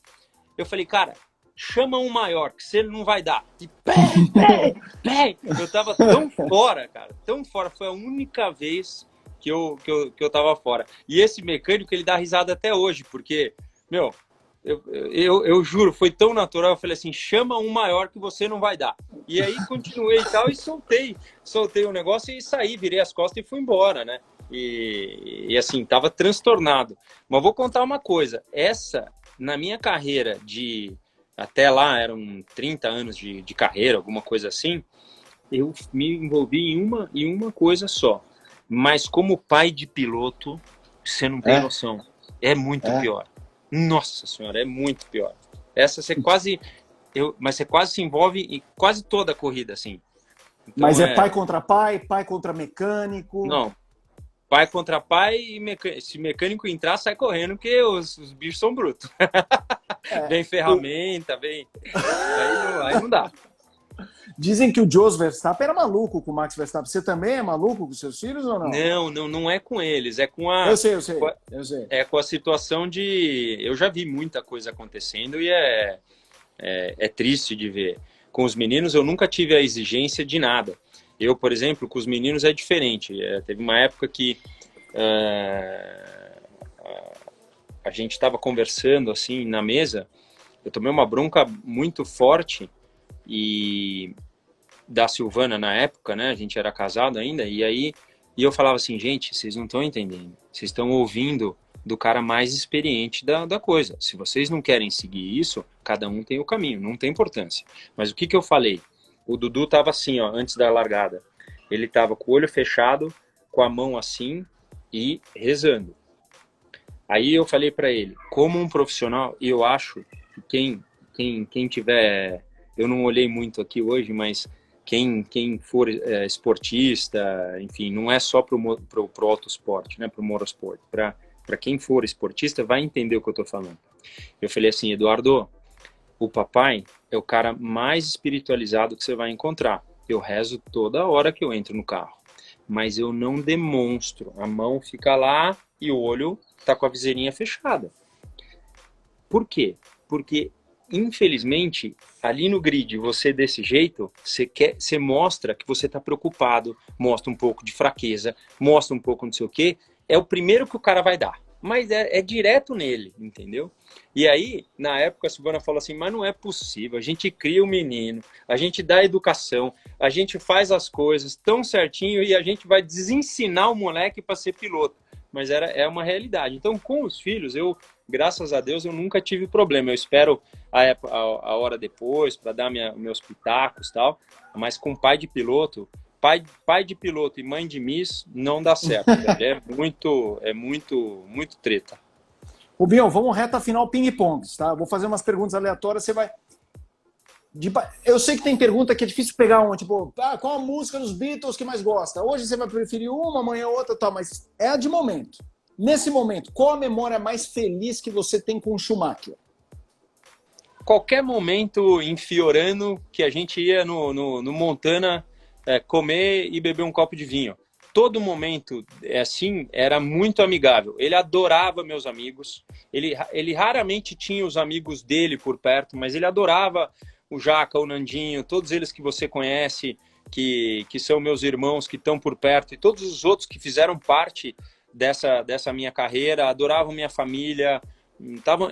Eu falei, cara, chama um maior, que você não vai dar. E pé. Eu tava tão fora, cara, tão fora. Foi a única vez que eu tava fora. E esse mecânico, ele dá risada até hoje, porque, meu, eu juro, foi tão natural. Eu falei assim, chama um maior que você não vai dar. E aí continuei e tal, e soltei o negócio e saí, virei as costas e fui embora, né? E assim, tava transtornado. Mas vou contar uma coisa, na minha carreira até lá, eram 30 anos de carreira, alguma coisa assim, eu me envolvi em uma coisa só. Mas como pai de piloto, você não tem noção. É muito pior. Nossa senhora, é muito pior. Essa você quase... mas você quase se envolve em quase toda a corrida, assim. Então, mas pai contra pai contra mecânico? Não. Pai contra pai e se mecânico entrar, sai correndo, porque os bichos são brutos. Vem ferramenta, vem... Aí não dá. Dizem que o Jos Verstappen era maluco com o Max Verstappen. Você também é maluco com seus filhos ou não? Não é com eles, é com a... Eu sei. É com a situação de... Eu já vi muita coisa acontecendo e é triste de ver. Com os meninos, eu nunca tive a exigência de nada. Eu, por exemplo, com os meninos é diferente. Teve uma época que a gente estava conversando assim na mesa, eu tomei uma bronca muito forte da Silvana na época, né? A gente era casado ainda, e eu falava assim, gente, vocês não estão entendendo. Vocês estão ouvindo do cara mais experiente da coisa. Se vocês não querem seguir isso, cada um tem o caminho, não tem importância. Mas o que eu falei? O Dudu tava assim, ó, antes da largada. Ele tava com o olho fechado, com a mão assim e rezando. Aí eu falei para ele, como um profissional, e eu acho que quem tiver... Eu não olhei muito aqui hoje, mas quem for esportista, enfim, não é só pro autosport, né, pro motorsport. Para quem for esportista, vai entender o que eu tô falando. Eu falei assim, Eduardo, o papai é o cara mais espiritualizado que você vai encontrar. Eu rezo toda hora que eu entro no carro, mas eu não demonstro. A mão fica lá e o olho tá com a viseirinha fechada. Por quê? Porque, infelizmente, ali no grid, você desse jeito, você mostra que você tá preocupado, mostra um pouco de fraqueza, mostra um pouco não sei o quê. É o primeiro que o cara vai dar. Mas é direto nele, entendeu? E aí, na época, a Silvana falou assim, mas não é possível, a gente cria o menino, a gente dá educação, a gente faz as coisas tão certinho e a gente vai desensinar o moleque para ser piloto. Mas é uma realidade. Então, com os filhos, graças a Deus, eu nunca tive problema. Eu espero a hora depois para dar meus pitacos e tal, mas com pai de piloto... Pai de piloto e mãe de Miss não dá certo, velho. É muito treta. Rubinho, vamos reta final ping-pong, tá? Vou fazer umas perguntas aleatórias, você vai... Eu sei que tem pergunta que é difícil pegar uma, tipo, qual a música dos Beatles que mais gosta? Hoje você vai preferir uma, amanhã outra, tal, mas é a de momento. Nesse momento, qual a memória mais feliz que você tem com o Schumacher? Qualquer momento em Fiorano que a gente ia no Montana... comer e beber um copo de vinho. Todo momento, assim, era muito amigável. Ele adorava meus amigos. Ele raramente tinha os amigos dele por perto, mas ele adorava o Jaca, o Nandinho, todos eles que você conhece, que são meus irmãos, que estão por perto, e todos os outros que fizeram parte dessa minha carreira, adoravam minha família.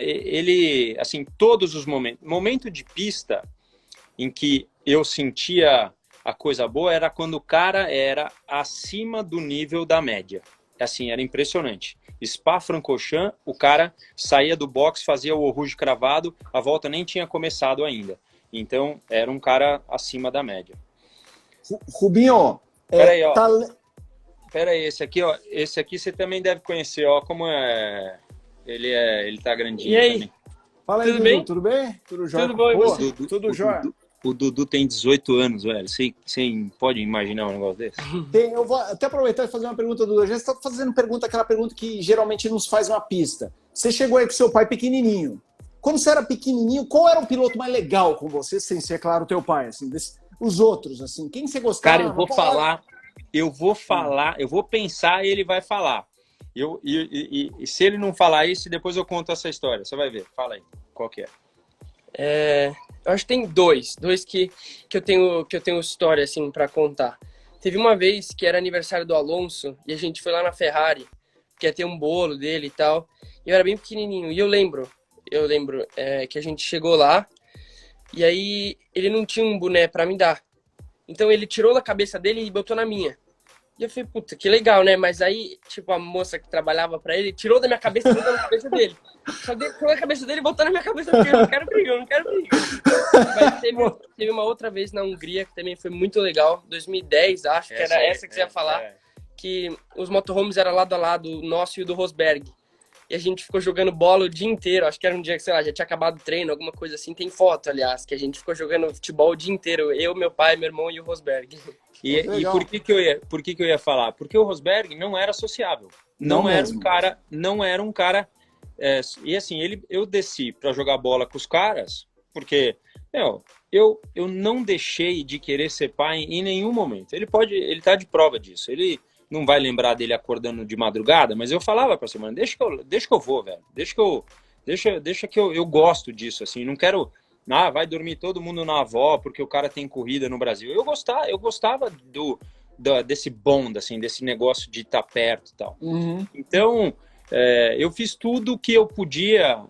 Ele, assim, todos os momentos. Momento de pista em que eu sentia... A coisa boa era quando o cara era acima do nível da média. Assim, era impressionante. Spa-Francorchamps, o cara saía do box, fazia o Rouge cravado, a volta nem tinha começado ainda. Então, era um cara acima da média. Rubinho... Peraí, ó. Peraí, esse aqui você também deve conhecer, ó, como é... Ele tá grandinho. E aí? Também. Fala aí, Tudo Dudu, bem? tudo bem? Tudo jóia? Tudo bom, e você? Tudo jóia. O Dudu tem 18 anos, velho. Você pode imaginar um negócio desse? Eu vou até aproveitar e fazer uma pergunta do Dudu. Já está fazendo aquela pergunta que geralmente nos faz uma pista. Você chegou aí com seu pai pequenininho. Quando você era pequenininho, qual era o piloto mais legal com você, sem ser, claro, o teu pai? Assim, os outros, assim, quem você gostava? Cara, eu vou falar... eu vou falar, eu vou pensar e ele vai falar. E se ele não falar isso, depois eu conto essa história. Você vai ver. Fala aí. Qual que é? Eu acho que tem dois que eu tenho história assim para contar. Teve uma vez que era aniversário do Alonso e a gente foi lá na Ferrari, que ia ter um bolo dele e tal. E eu era bem pequenininho. E eu lembro que a gente chegou lá e aí ele não tinha um boné para me dar. Então ele tirou da cabeça dele e botou na minha. E eu falei, puta, que legal, né? Mas aí, tipo, a moça que trabalhava pra ele tirou da minha cabeça e botou na cabeça dele. Só tirou da cabeça dele e botou na minha cabeça, porque eu não quero briga. Mas teve uma outra vez na Hungria, que também foi muito legal, 2010, acho que era essa que você ia falar, que os motorhomes eram lado a lado, o nosso e o do Rosberg. E a gente ficou jogando bola o dia inteiro, acho que era um dia que, sei lá, já tinha acabado o treino, alguma coisa assim. Tem foto, aliás, que a gente ficou jogando futebol o dia inteiro, eu, meu pai, meu irmão e o Rosberg. E por que eu ia falar? Porque o Rosberg não era sociável. Não era um cara. E assim, eu desci para jogar bola com os caras, porque eu não deixei de querer ser pai em nenhum momento. Ele tá de prova disso. Ele não vai lembrar dele acordando de madrugada, mas eu falava pra semana, deixa que eu vou, velho. Deixa que eu gosto disso, assim, não quero, vai dormir todo mundo na avó porque o cara tem corrida no Brasil. Eu gostava desse bonde, assim, desse negócio de estar perto e tal. Uhum. Então, eu fiz tudo que eu podia,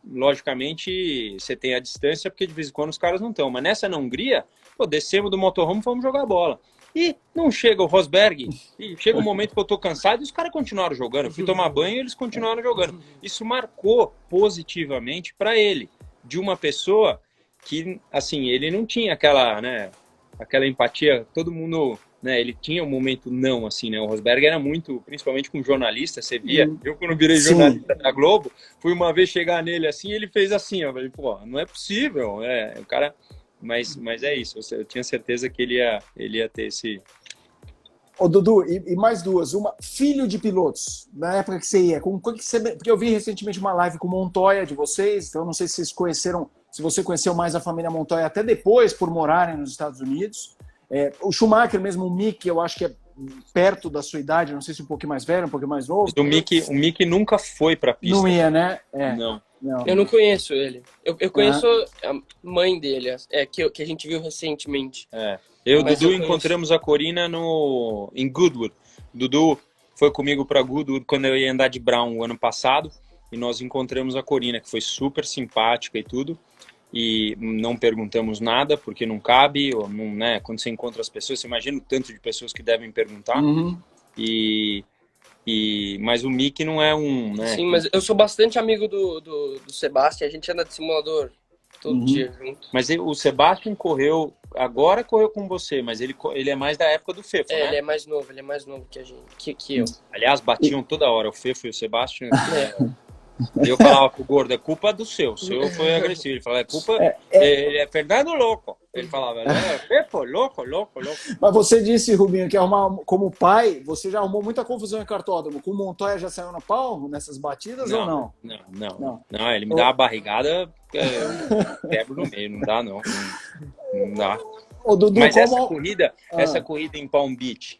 logicamente, você tem a distância, porque de vez em quando os caras não estão, mas nessa na Hungria, descemos do motorhome e fomos jogar bola. E não chega o Rosberg, e chega um momento que eu tô cansado e os caras continuaram jogando. Eu fui tomar banho e eles continuaram jogando. Isso marcou positivamente para ele, de uma pessoa que, assim, ele não tinha aquela empatia, todo mundo, né, ele tinha um momento não, assim, né, o Rosberg era muito, principalmente com jornalista, você via, eu quando virei jornalista da Globo, fui uma vez chegar nele assim, ele fez assim, eu falei, pô, não é possível, o cara... Mas é isso, eu tinha certeza que ele ia ter esse... Ô, Dudu, e mais duas. Uma, filho de pilotos, na época que você ia, porque eu vi recentemente uma live com o Montoya de vocês, então eu não sei se vocês conheceram, se você conheceu mais a família Montoya até depois, por morarem nos Estados Unidos. O Schumacher mesmo, o Mick, eu acho que é perto da sua idade, não sei se um pouquinho mais velho, um pouquinho mais novo. O Mick nunca foi pra pista. Não ia, né? Não. Eu não conheço ele. Eu conheço a mãe dele, que a gente viu recentemente. Eu e o Dudu encontramos a Corina em Goodwood. Dudu foi comigo para Goodwood quando eu ia andar de Brown o ano passado. E nós encontramos a Corina, que foi super simpática e tudo. E não perguntamos nada, porque não cabe. Ou não, né? Quando você encontra as pessoas, você imagina o tanto de pessoas que devem perguntar. Uhum. Mas o Mick não é um... Né? Sim, mas eu sou bastante amigo do Sebastian, a gente anda de simulador todo dia junto. Mas o Sebastian correu com você, mas ele é mais da época do Fefo, né? Ele é mais novo que a gente, que eu. Aliás, batiam toda hora o Fefo e o Sebastian. Eu falava pro Gordo, é culpa do seu. O seu foi agressivo. Ele falava, ele é Fernando louco. Ele falava, Fefo, louco. Mas você disse, Rubinho, que como pai, você já arrumou muita confusão em cartódromo. Com o Montoya já saiu na pau nessas batidas ou não? Não, ele me dá uma barrigada, quebro no meio, não dá não. Não dá. Ô, Dudu, mas essa corrida em Palm Beach,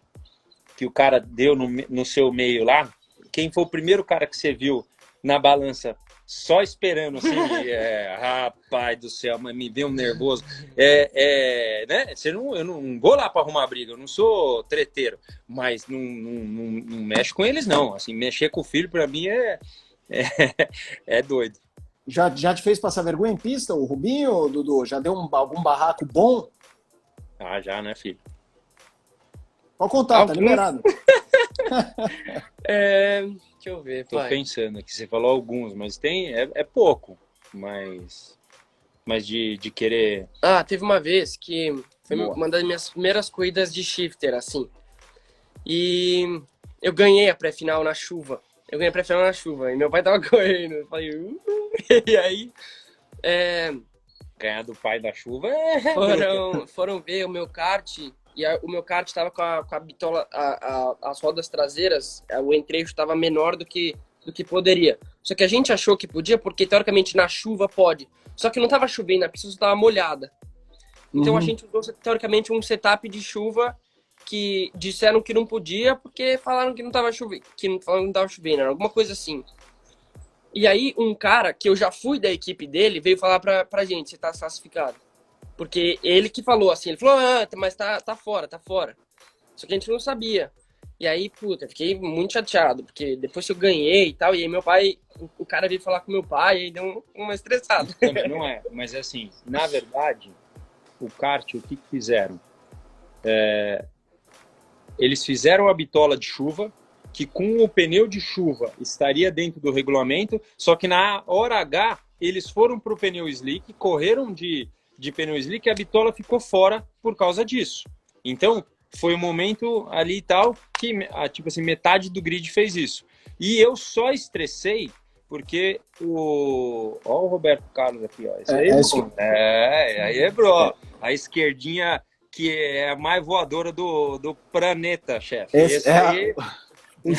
que o cara deu no seu meio lá, quem foi o primeiro cara que você viu na balança, só esperando assim, rapaz do céu, mas me deu um nervoso. Né? Eu não vou lá para arrumar briga, eu não sou treteiro, mas não mexe com eles, não. Assim, mexer com o filho, para mim, é doido. Já te fez passar vergonha em pista, o Rubinho, Dudu? Já deu algum barraco bom? Já, né, filho? Pode contar, tá liberado. Deixa eu ver, Tô pensando aqui, você falou alguns, mas é pouco, mas de querer... Teve uma vez que foi uma das minhas primeiras corridas de shifter, assim, e eu ganhei a pré-final na chuva, e meu pai tava correndo, eu falei, e aí... Ganhar do pai da chuva foram ver o meu kart... E o meu kart estava com a bitola, as rodas traseiras, o entreeixo estava menor do que poderia. Só que a gente achou que podia, porque teoricamente na chuva pode. Só que não estava chovendo, a pista estava molhada. Então a gente usou teoricamente um setup de chuva que disseram que não podia porque falaram que não tava chovendo, era alguma coisa assim. E aí um cara que eu já fui da equipe dele veio falar pra gente, você tá classificado. Porque ele que falou assim, ele falou, mas tá fora. Só que a gente não sabia. E aí, puta, eu fiquei muito chateado, porque depois que eu ganhei e tal, e aí meu pai, o cara veio falar com meu pai, e aí deu uma estressada. Não é, mas assim, na verdade, o kart, o que fizeram? Eles fizeram a bitola de chuva, que com o pneu de chuva estaria dentro do regulamento, só que na hora H, eles foram pro pneu slick, correram de pneu slick e a bitola ficou fora por causa disso. Então, foi um momento ali e tal que, tipo assim, metade do grid fez isso. E eu só estressei porque Ó o Roberto Carlos aqui, ó. Esse aí, aí é bro. A esquerdinha que é a mais voadora do planeta, chefe. Esse aí... O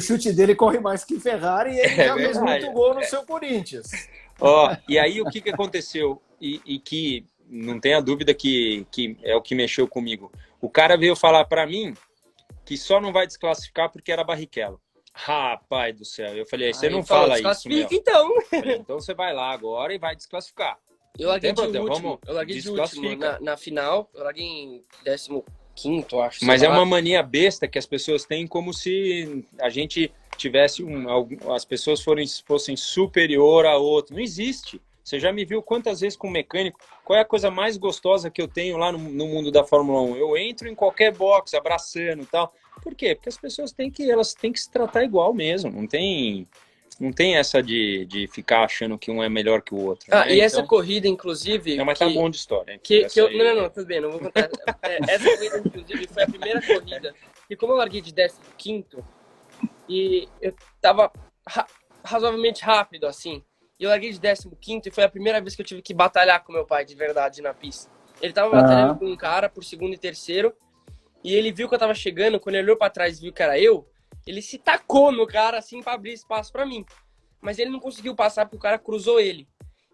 chute dele corre mais que Ferrari e ele já fez muito gol no seu Corinthians. Ó, e aí o que aconteceu? E que não tenha dúvida que é o que mexeu comigo. O cara veio falar pra mim que só não vai desclassificar porque era Barrichello. Rapaz do céu. Eu falei, você não fala isso, meu. Então. Falei, então você vai lá agora e vai desclassificar. Eu larguei de último. Na final, eu larguei em 15º, acho. Mas é uma mania besta que as pessoas têm, como se a gente tivesse as pessoas fossem superior a outro. Não existe. Você já me viu quantas vezes com um mecânico? Qual é a coisa mais gostosa que eu tenho lá no mundo da Fórmula 1? Eu entro em qualquer box, abraçando e tal. Por quê? Porque as pessoas têm que se tratar igual mesmo. Não tem essa de ficar achando que um é melhor que o outro. Ah, né? e essa corrida, inclusive... Não, mas tá bom de história. Não, tudo bem, não vou contar. Essa corrida, inclusive, foi a primeira corrida. E como eu larguei de 15º, e eu tava razoavelmente rápido, assim, e eu larguei de 15º, e foi a primeira vez que eu tive que batalhar com meu pai, de verdade, na pista. Ele tava batalhando com um cara por segundo e terceiro, e ele viu que eu tava chegando, quando ele olhou pra trás e viu que era eu, ele se tacou no cara, assim, pra abrir espaço pra mim. Mas ele não conseguiu passar porque o cara cruzou ele.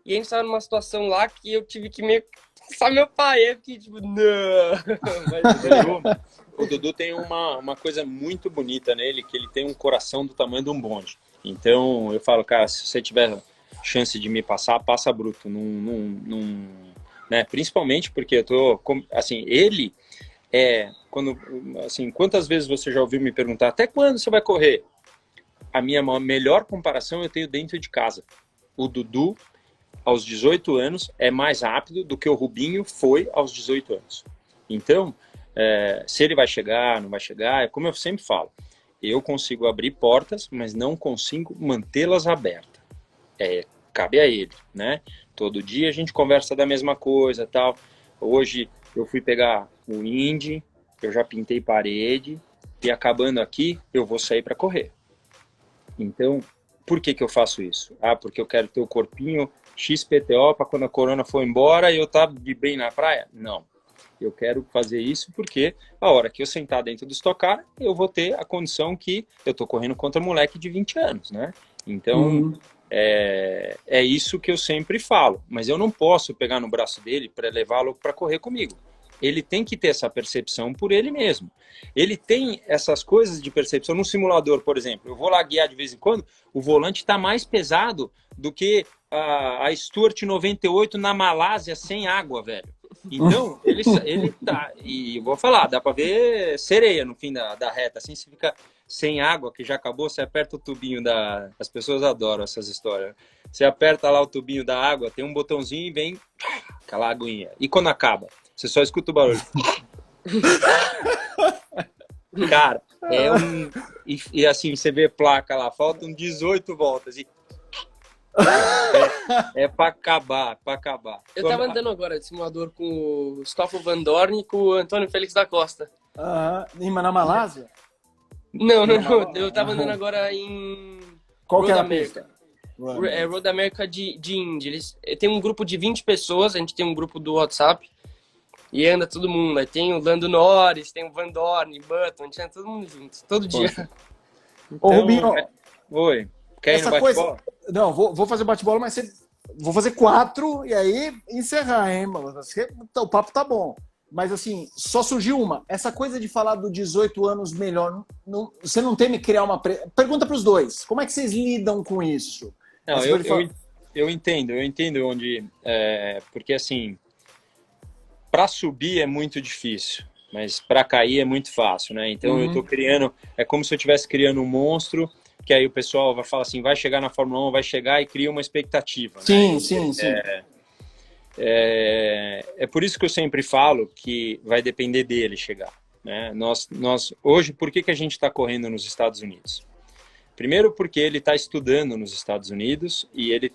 E a gente tava numa situação lá que eu tive que meio passar meu pai. Eu fiquei tipo, não. O Dudu tem uma coisa muito bonita nele, que ele tem um coração do tamanho de um bonde. Então, eu falo, cara, se você tiver chance de me passar, passa bruto. Né? Principalmente porque eu tô... Assim, ele... quantas vezes você já ouviu me perguntar até quando você vai correr? A minha melhor comparação eu tenho dentro de casa. O Dudu, aos 18 anos, é mais rápido do que o Rubinho foi aos 18 anos. Então, se ele vai chegar, não vai chegar, é como eu sempre falo. Eu consigo abrir portas, mas não consigo mantê-las abertas. Cabe a ele, né? Todo dia a gente conversa da mesma coisa, tal. Hoje eu fui pegar o Indy, eu já pintei parede, e acabando aqui, eu vou sair para correr. Então, por que eu faço isso? Porque eu quero ter o corpinho XPTO para quando a corona for embora e eu estar de bem na praia? Não. Eu quero fazer isso porque a hora que eu sentar dentro do Stock Car, eu vou ter a condição que eu tô correndo contra moleque de 20 anos, né? Então, é isso que eu sempre falo. Mas eu não posso pegar no braço dele para levá-lo para correr comigo. Ele tem que ter essa percepção por ele mesmo. Ele tem essas coisas de percepção. No simulador, por exemplo, eu vou lá guiar de vez em quando, o volante está mais pesado do que a Stuart 98 na Malásia sem água, velho. Então, ele tá... E eu vou falar, dá para ver sereia no fim da reta. Assim, você fica sem água, que já acabou, você aperta o tubinho da... As pessoas adoram essas histórias. Você aperta lá o tubinho da água, tem um botãozinho e vem aquela aguinha. E quando acaba? Você só escuta o barulho. Cara, E assim, você vê placa lá, faltam 18 voltas. E... pra acabar, pra acabar. Eu tava andando agora de simulador com o Stoffel Van Dorn e com o Antônio Félix da Costa. Na Malásia? Não. Eu tava andando agora em... Qual que é a America. pista? Road America de Indy. Tem um grupo de 20 pessoas, a gente tem um grupo do WhatsApp. E anda todo mundo. Aí tem o Lando Norris, tem o Van Dorn, Button, tinha todo mundo junto, todo dia. Então, Ô, Rubinho, oi. Quer ir no bate-bola? Não, vou fazer bate-bola, mas vou fazer 4 e aí encerrar, hein, mano? O papo tá bom. mas assim, só surgiu uma. Essa coisa de falar do 18 anos melhor, você não teme criar uma... Pergunta para os dois, como é que vocês lidam com isso? Não, eu entendo onde... porque assim, para subir é muito difícil, mas para cair é muito fácil, né? Então eu tô criando... É como se eu estivesse criando um monstro, que aí o pessoal vai falar assim, vai chegar na Fórmula 1, vai chegar e cria uma expectativa. Sim, né? sim. É por isso que eu sempre falo que vai depender dele chegar. Né? Hoje, por que a gente está correndo nos Estados Unidos? Primeiro porque ele está estudando nos Estados Unidos e ele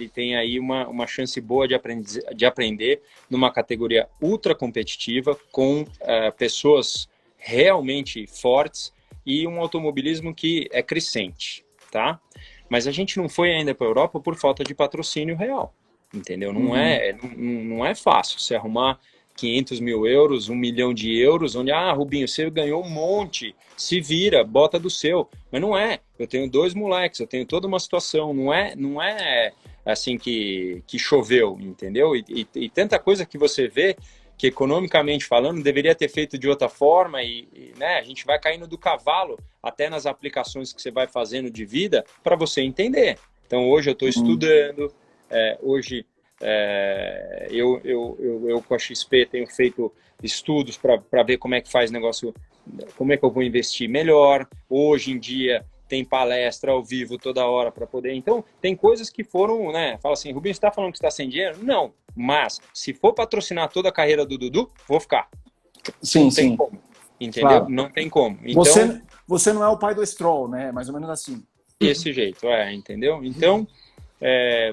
tem aí uma chance boa de aprender numa categoria ultra competitiva com pessoas realmente fortes e um automobilismo que é crescente, tá? Mas a gente não foi ainda para a Europa por falta de patrocínio real, entendeu? Não é fácil você arrumar 500 mil euros, 1 milhão de euros, onde, Rubinho, você ganhou um monte, se vira, bota do seu. Mas não é. Eu tenho 2 moleques, eu tenho toda uma situação. Não é assim que choveu, entendeu? E tanta coisa que você vê que, economicamente falando, deveria ter feito de outra forma né, a gente vai caindo do cavalo até nas aplicações que você vai fazendo de vida para você entender. Então, hoje eu estou estudando, hoje eu com a XP tenho feito estudos para ver como é que faz negócio, como é que eu vou investir melhor. Hoje em dia tem palestra ao vivo toda hora para poder... Então, tem coisas que foram, né? Fala assim, Rubinho, você está falando que está sem dinheiro? Não, mas se for patrocinar toda a carreira do Dudu, vou ficar. Sim, não tem como, entendeu? Claro. Não tem como. Então, você não é o pai do Stroll, né? Mais ou menos assim. Desse jeito, entendeu? Então,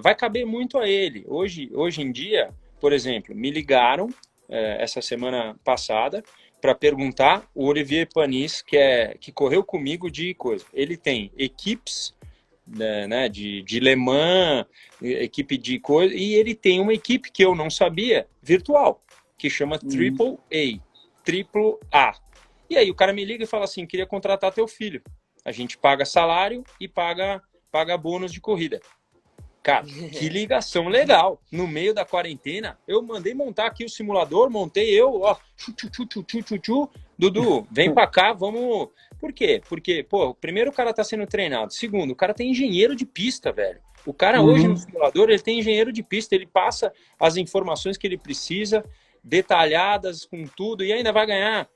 vai caber muito a ele. Hoje em dia, por exemplo, me ligaram essa semana passada para perguntar o Olivier Panis, que correu comigo de coisa. Ele tem equipes, né, de Le Mans, equipe de coisa, e ele tem uma equipe que eu não sabia, virtual, que chama Triple A. E aí o cara me liga e fala assim, queria contratar teu filho. A gente paga salário e paga bônus de corrida. Cara, que ligação legal. No meio da quarentena, eu mandei montar aqui o simulador, montei Dudu, vem pra cá, vamos... Por quê? Porque, primeiro o cara tá sendo treinado. Segundo, o cara tem engenheiro de pista, velho. O cara hoje no simulador, ele tem engenheiro de pista, ele passa as informações que ele precisa, detalhadas com tudo, e ainda vai ganhar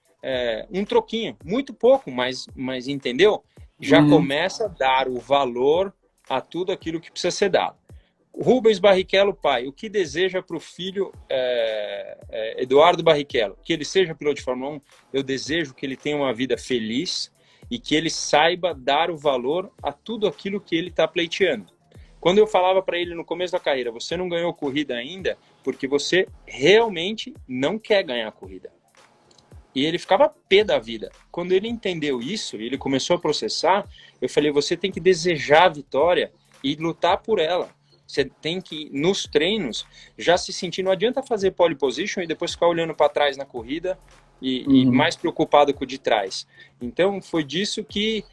um troquinho. Muito pouco, mas entendeu? Já começa a dar o valor a tudo aquilo que precisa ser dado. Rubens Barrichello, pai, o que deseja para o filho Eduardo Barrichello? Que ele seja piloto de Fórmula 1. Eu desejo que ele tenha uma vida feliz e que ele saiba dar o valor a tudo aquilo que ele está pleiteando. Quando eu falava para ele no começo da carreira, você não ganhou corrida ainda porque você realmente não quer ganhar a corrida. E ele ficava pé da vida. Quando ele entendeu isso, ele começou a processar, eu falei, você tem que desejar a vitória e lutar por ela. Você tem que, nos treinos, já se sentir, não adianta fazer pole position e depois ficar olhando para trás na corrida e mais preocupado com o de trás. Então, foi disso que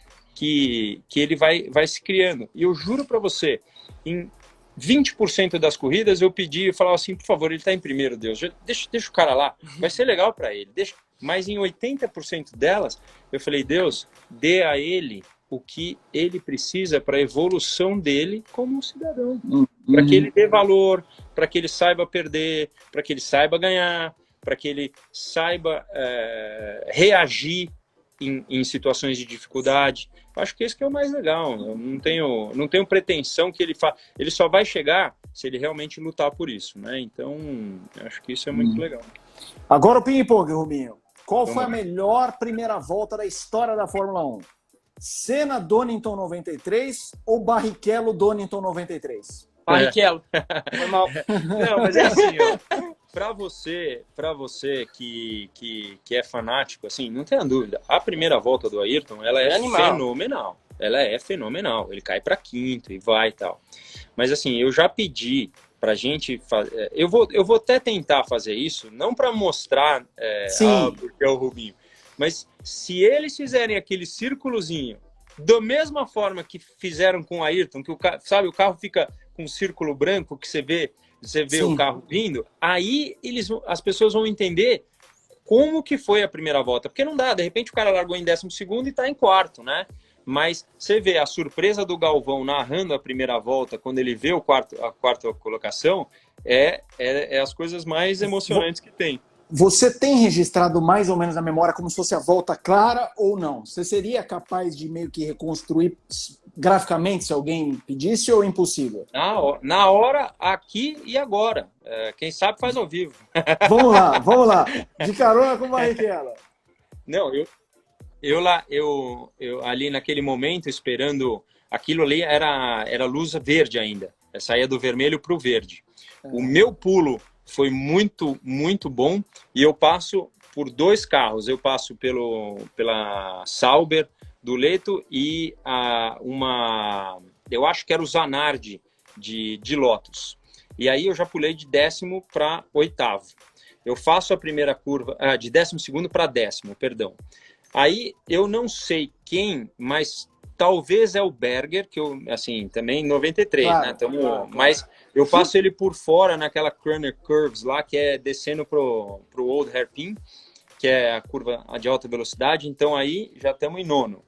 ele vai se criando. E eu juro para você, em 20% das corridas eu falava assim, por favor, ele está em primeiro, Deus, deixa o cara lá, vai ser legal para ele, deixa. Mas em 80% delas, eu falei, Deus, dê a ele o que ele precisa para a evolução dele como um cidadão. Para que ele dê valor, para que ele saiba perder, para que ele saiba ganhar, para que ele saiba reagir em situações de dificuldade. Acho que esse que é o mais legal. Eu não tenho pretensão que ele só vai chegar se ele realmente lutar por isso, né? Então, acho que isso é muito legal. Agora o ping-pong, Rubinho. Qual foi a melhor primeira volta da história da Fórmula 1? Senna Donington 93 ou Barrichello Donington 93? Barrichello. Foi mal. Não, mas é assim, ó. Pra você que é fanático, assim, não tenha dúvida. A primeira volta do Ayrton, ela é fenomenal. Ela é fenomenal. Ele cai para quinto e vai e tal. Mas assim, eu já pedi pra gente fazer... Eu vou até tentar fazer isso, não para mostrar porque é o Rubinho. Mas se eles fizerem aquele círculozinho da mesma forma que fizeram com o Ayrton, que o carro fica com um círculo branco que você vê Sim. o carro vindo, aí as pessoas vão entender como que foi a primeira volta. Porque não dá, de repente o cara largou em 12º e está em quarto, né? Mas você vê a surpresa do Galvão narrando a primeira volta, quando ele vê a quarta colocação, é as coisas mais emocionantes que tem. Você tem registrado mais ou menos na memória como se fosse a volta clara ou não? Você seria capaz de meio que reconstruir graficamente se alguém pedisse ou impossível? Na hora, aqui e agora. Quem sabe faz ao vivo. Vamos lá. De carona com o Barrichello. Não, eu ali naquele momento esperando, aquilo ali era luz verde ainda. Eu saía do vermelho para o verde. O meu pulo foi muito, muito bom e eu passo por 2 carros. Eu passo pela Sauber do Leto e eu acho que era o Zanardi de Lotus. E aí eu já pulei de 10º para 8º. Eu faço a primeira curva, de 12º para 10º, perdão. Aí eu não sei quem, mas talvez é o Berger, que eu, assim, também 93, claro, né? Claro. Mas eu passo ele por fora naquela Corner Curves lá, que é descendo pro Old Hairpin, que é a curva de alta velocidade. Então aí já estamos em 9º.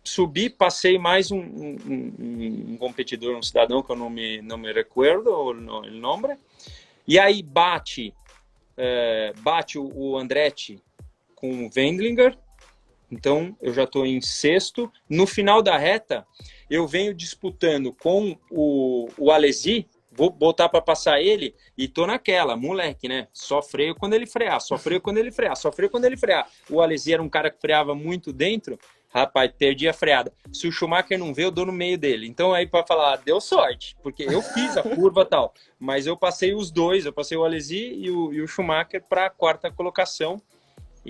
Subi, passei mais um competidor, um cidadão que eu não me recuerdo o nome. E aí bate o Andretti com o Wendlinger. Então, eu já estou em 6º. No final da reta, eu venho disputando com o Alesi, vou botar para passar ele, e tô naquela, moleque, né? Só freio quando ele frear, só freio quando ele frear, só freio quando ele frear. O Alesi era um cara que freava muito dentro, rapaz, perdi a freada. Se o Schumacher não vê, eu dou no meio dele. Então, aí para falar, deu sorte, porque eu fiz a curva e tal, mas eu passei os dois, eu passei o Alesi e o Schumacher para a 4ª colocação.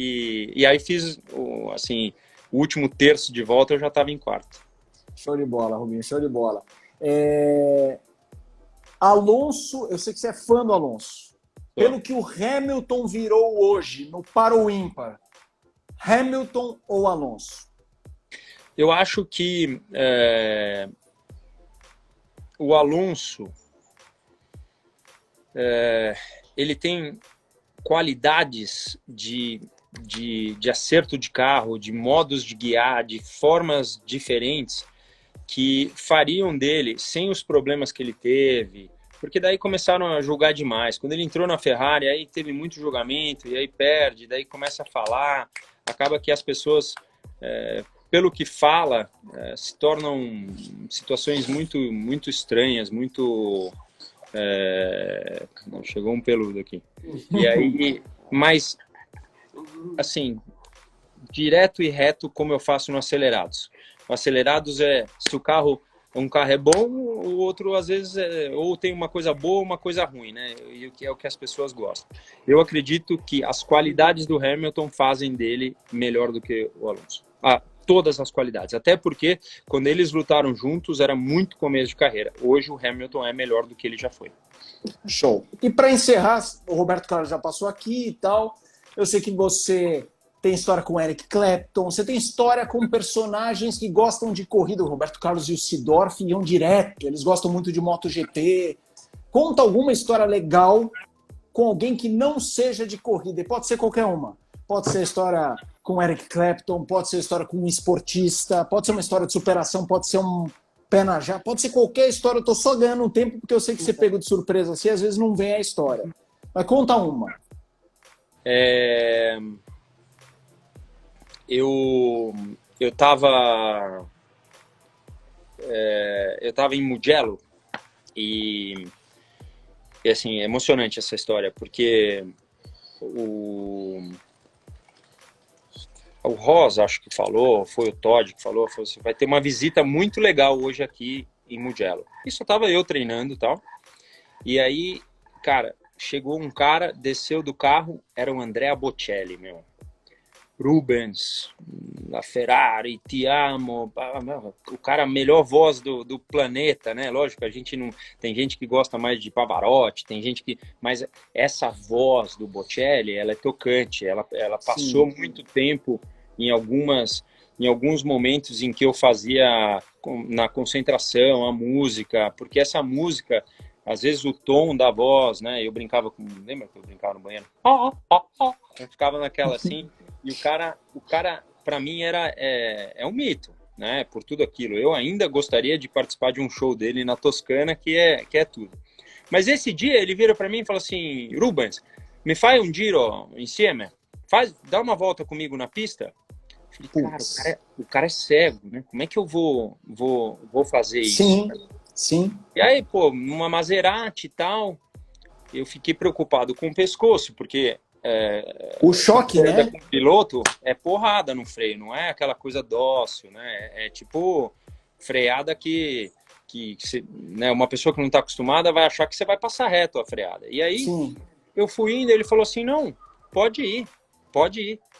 E aí fiz, assim, o último terço de volta, eu já estava em 4º. Show de bola, Rubinho, show de bola. Alonso, eu sei que você é fã do Alonso. Pelo que o Hamilton virou hoje, no par ou ímpar, Hamilton ou Alonso? Eu acho que o Alonso, ele tem qualidades de acerto de carro, de modos de guiar, de formas diferentes que fariam dele, sem os problemas que ele teve, porque daí começaram a julgar demais. Quando ele entrou na Ferrari, aí teve muito julgamento, e aí perde, daí começa a falar, acaba que as pessoas, pelo que fala, se tornam situações muito, muito estranhas, muito... chegou um peludo aqui. E aí, mas assim, direto e reto, como eu faço no acelerados. O acelerados se um carro é bom, o outro às vezes ou tem uma coisa boa, uma coisa ruim, né? E o que é o que as pessoas gostam. Eu acredito que as qualidades do Hamilton fazem dele melhor do que o Alonso. Todas as qualidades. Até porque quando eles lutaram juntos era muito começo de carreira. Hoje o Hamilton é melhor do que ele já foi. Show. E para encerrar, o Roberto Carlos já passou aqui e tal. Eu sei que você tem história com Eric Clapton, você tem história com personagens que gostam de corrida. O Roberto Carlos e o Seedorf iam direto, eles gostam muito de MotoGP. Conta alguma história legal com alguém que não seja de corrida, e pode ser qualquer uma. Pode ser história com Eric Clapton, pode ser história com um esportista, pode ser uma história de superação, pode ser um pé na jaca, pode ser qualquer história. Eu tô só ganhando um tempo porque eu sei que você pegou de surpresa assim, às vezes não vem a história. Mas conta uma. Eu tava em Mugello e assim, é emocionante essa história, porque o Ross, acho que falou, foi o Todd que falou assim, vai ter uma visita muito legal hoje aqui em Mugello. E só tava eu treinando e tal. E aí, cara, chegou um cara, desceu do carro, era o Andrea Bocelli, meu. Rubens, a Ferrari, te amo, o cara, a melhor voz do planeta, né? Lógico, a gente não... Tem gente que gosta mais de Pavarotti, tem gente que... Mas essa voz do Bocelli, ela é tocante, ela passou muito tempo em algumas em alguns momentos em que eu fazia na concentração a música, porque essa música, às vezes o tom da voz, né? Eu brincava com... Lembra que eu brincava no banheiro? Eu ficava naquela assim, e o cara para mim é um mito, né? Por tudo aquilo. Eu ainda gostaria de participar de um show dele na Toscana, que é tudo. Mas esse dia ele vira para mim e falou assim: Rubens, me faz um giro insieme? Dá uma volta comigo na pista? Eu falei, cara, o cara é cego, né? Como é que eu vou fazer isso? Sim, sim. E aí, pô, numa Maserati e tal, eu fiquei preocupado com o pescoço, porque o choque, né? Com o piloto é porrada no freio, não é aquela coisa dócil, né? É tipo freada que né, uma pessoa que não está acostumada vai achar que você vai passar reto a freada. E aí, sim, eu fui indo, ele falou assim, não, pode ir.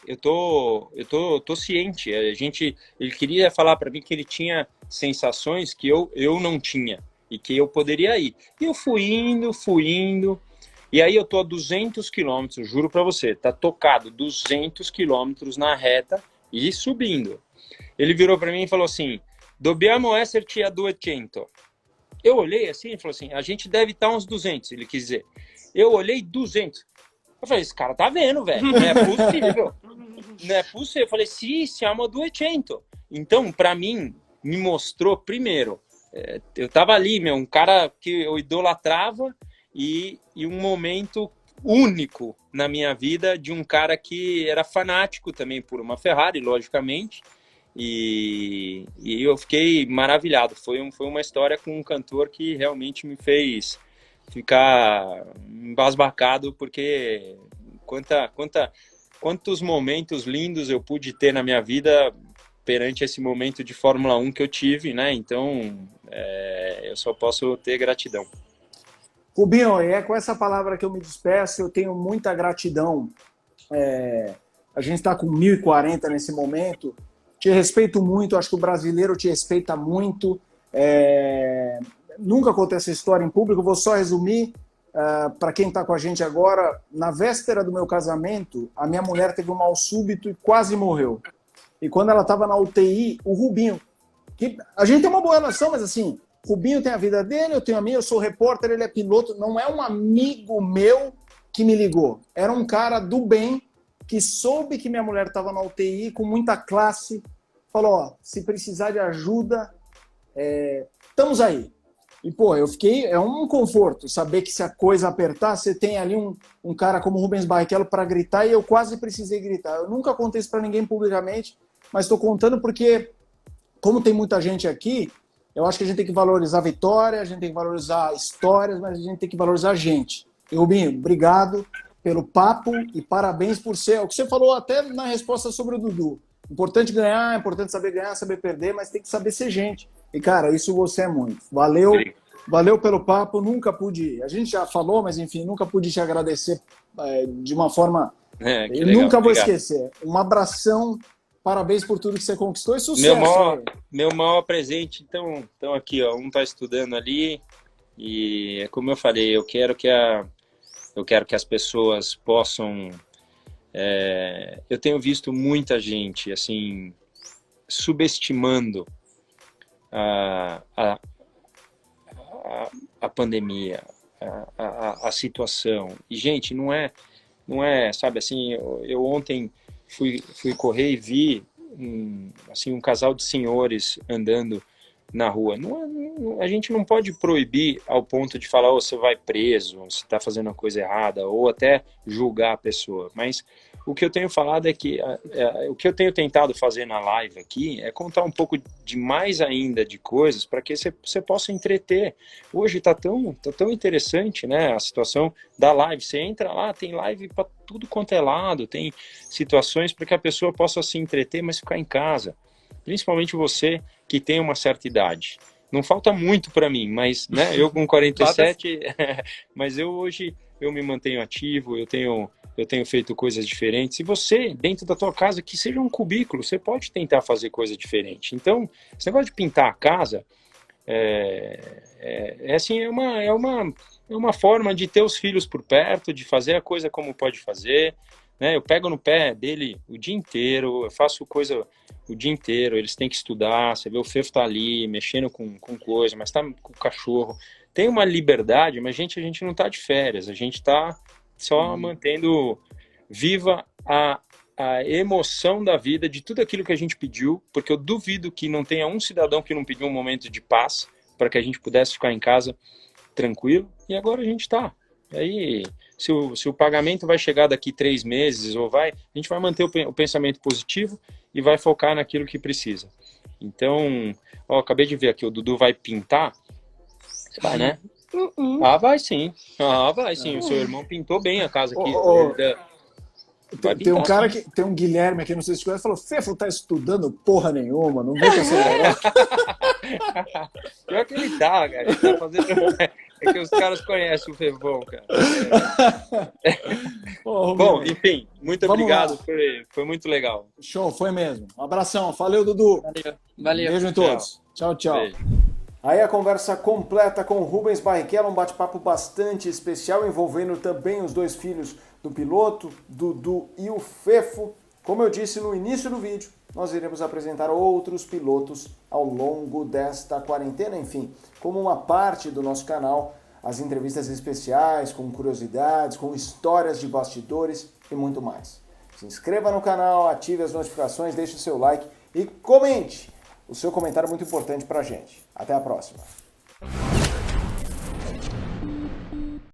Eu tô ciente. Ele queria falar para mim que ele tinha sensações que eu não tinha e que eu poderia ir. E eu fui indo. E aí eu tô a 200 quilômetros, juro para você, tá tocado 200 quilômetros na reta e subindo. Ele virou para mim e falou assim, dobbiamo esserci a 200. Eu olhei assim e falou assim, a gente deve estar uns 200, ele quis dizer. Eu olhei 200. Eu falei, esse cara tá vendo, velho. Não é possível. Não é possível. Eu falei, sim, siamo a 200. Então, pra mim, me mostrou, primeiro, eu tava ali, um cara que eu idolatrava e um momento único na minha vida de um cara que era fanático também por uma Ferrari, logicamente. E eu fiquei maravilhado. Foi uma história com um cantor que realmente me fez ficar embasbacado, porque quantos momentos lindos eu pude ter na minha vida perante esse momento de Fórmula 1 que eu tive, né? Então, eu só posso ter gratidão. Rubinho, é com essa palavra que eu me despeço, eu tenho muita gratidão. A gente está com 1040 nesse momento, te respeito muito, acho que o brasileiro te respeita muito, nunca contei essa história em público, vou só resumir para quem está com a gente agora. Na véspera do meu casamento, a minha mulher teve um mal súbito e quase morreu. E quando ela estava na UTI, o Rubinho, que a gente tem uma boa relação, mas assim, Rubinho tem a vida dele, eu tenho a minha, eu sou repórter, ele é piloto, não é um amigo meu que me ligou, era um cara do bem que soube que minha mulher estava na UTI com muita classe, falou, ó, se precisar de ajuda, estamos aí. E, pô, eu fiquei... É um conforto saber que se a coisa apertar, você tem ali um cara como o Rubens Barrichello para gritar, e eu quase precisei gritar. Eu nunca contei isso para ninguém publicamente, mas estou contando porque, como tem muita gente aqui, eu acho que a gente tem que valorizar a vitória, a gente tem que valorizar histórias, mas a gente tem que valorizar a gente. E, Rubinho, obrigado pelo papo e parabéns por ser... O que você falou até na resposta sobre o Dudu. Importante ganhar, importante saber ganhar, saber perder, mas tem que saber ser gente. E, cara, isso você é muito. Valeu pelo papo, nunca pude... A gente já falou, mas enfim, nunca pude te agradecer de uma forma... Eu nunca vou esquecer. Um abração, parabéns por tudo que você conquistou e sucesso. Meu maior presente, então aqui, ó, um tá estudando ali e, como eu falei, eu quero que as pessoas possam... eu tenho visto muita gente, assim, subestimando a pandemia, a situação. E, gente, não é, sabe, assim, eu ontem fui correr e vi um casal de senhores andando na rua. A gente não pode proibir ao ponto de falar, você vai preso, você está fazendo a coisa errada, ou até julgar a pessoa. Mas o que eu tenho falado é que o que eu tenho tentado fazer na live aqui é contar um pouco de mais ainda de coisas para que você possa entreter. Hoje está tão interessante, né, a situação da live. Você entra lá, tem live para tudo quanto é lado, tem situações para que a pessoa possa se entreter, mas ficar em casa. Principalmente você que tem uma certa idade. Não falta muito para mim, mas, né, eu com 47, mas hoje eu me mantenho ativo, eu tenho feito coisas diferentes. E você, dentro da tua casa, que seja um cubículo, você pode tentar fazer coisa diferente. Então, esse negócio de pintar a casa, assim, é uma forma de ter os filhos por perto, de fazer a coisa como pode fazer, né? Eu pego no pé dele o dia inteiro, eu faço coisa o dia inteiro, eles têm que estudar, você vê o Fefo tá ali, mexendo com coisa, mas tá com o cachorro. Tem uma liberdade, mas a gente não tá de férias, a gente tá só mantendo viva a emoção da vida, de tudo aquilo que a gente pediu, porque eu duvido que não tenha um cidadão que não pediu um momento de paz para que a gente pudesse ficar em casa tranquilo, e agora a gente está. Aí, se o pagamento vai chegar daqui 3 meses, a gente vai manter o pensamento positivo e vai focar naquilo que precisa. Então, acabei de ver aqui, o Dudu vai pintar. Vai, né? Vai sim. Vai sim. O seu irmão pintou bem a casa aqui. Tem um cara que tem um Guilherme aqui, não sei se você falou, Fefo tá estudando porra nenhuma, não vem com essa ideia. Pior que ele tá, cara. Ele tá fazendo. É que os caras conhecem o Fefão, cara. Bom, enfim, muito obrigado. Foi muito legal. Show, foi mesmo. Um abração. Valeu, Dudu. Valeu. Beijo em todos. Tchau, tchau. Beijo. Aí a conversa completa com o Rubens Barrichello, um bate-papo bastante especial, envolvendo também os 2 filhos do piloto, Dudu e o Fefo. Como eu disse no início do vídeo, nós iremos apresentar outros pilotos ao longo desta quarentena, enfim, como uma parte do nosso canal, as entrevistas especiais, com curiosidades, com histórias de bastidores e muito mais. Se inscreva no canal, ative as notificações, deixe o seu like e comente. O seu comentário é muito importante pra gente. Até a próxima.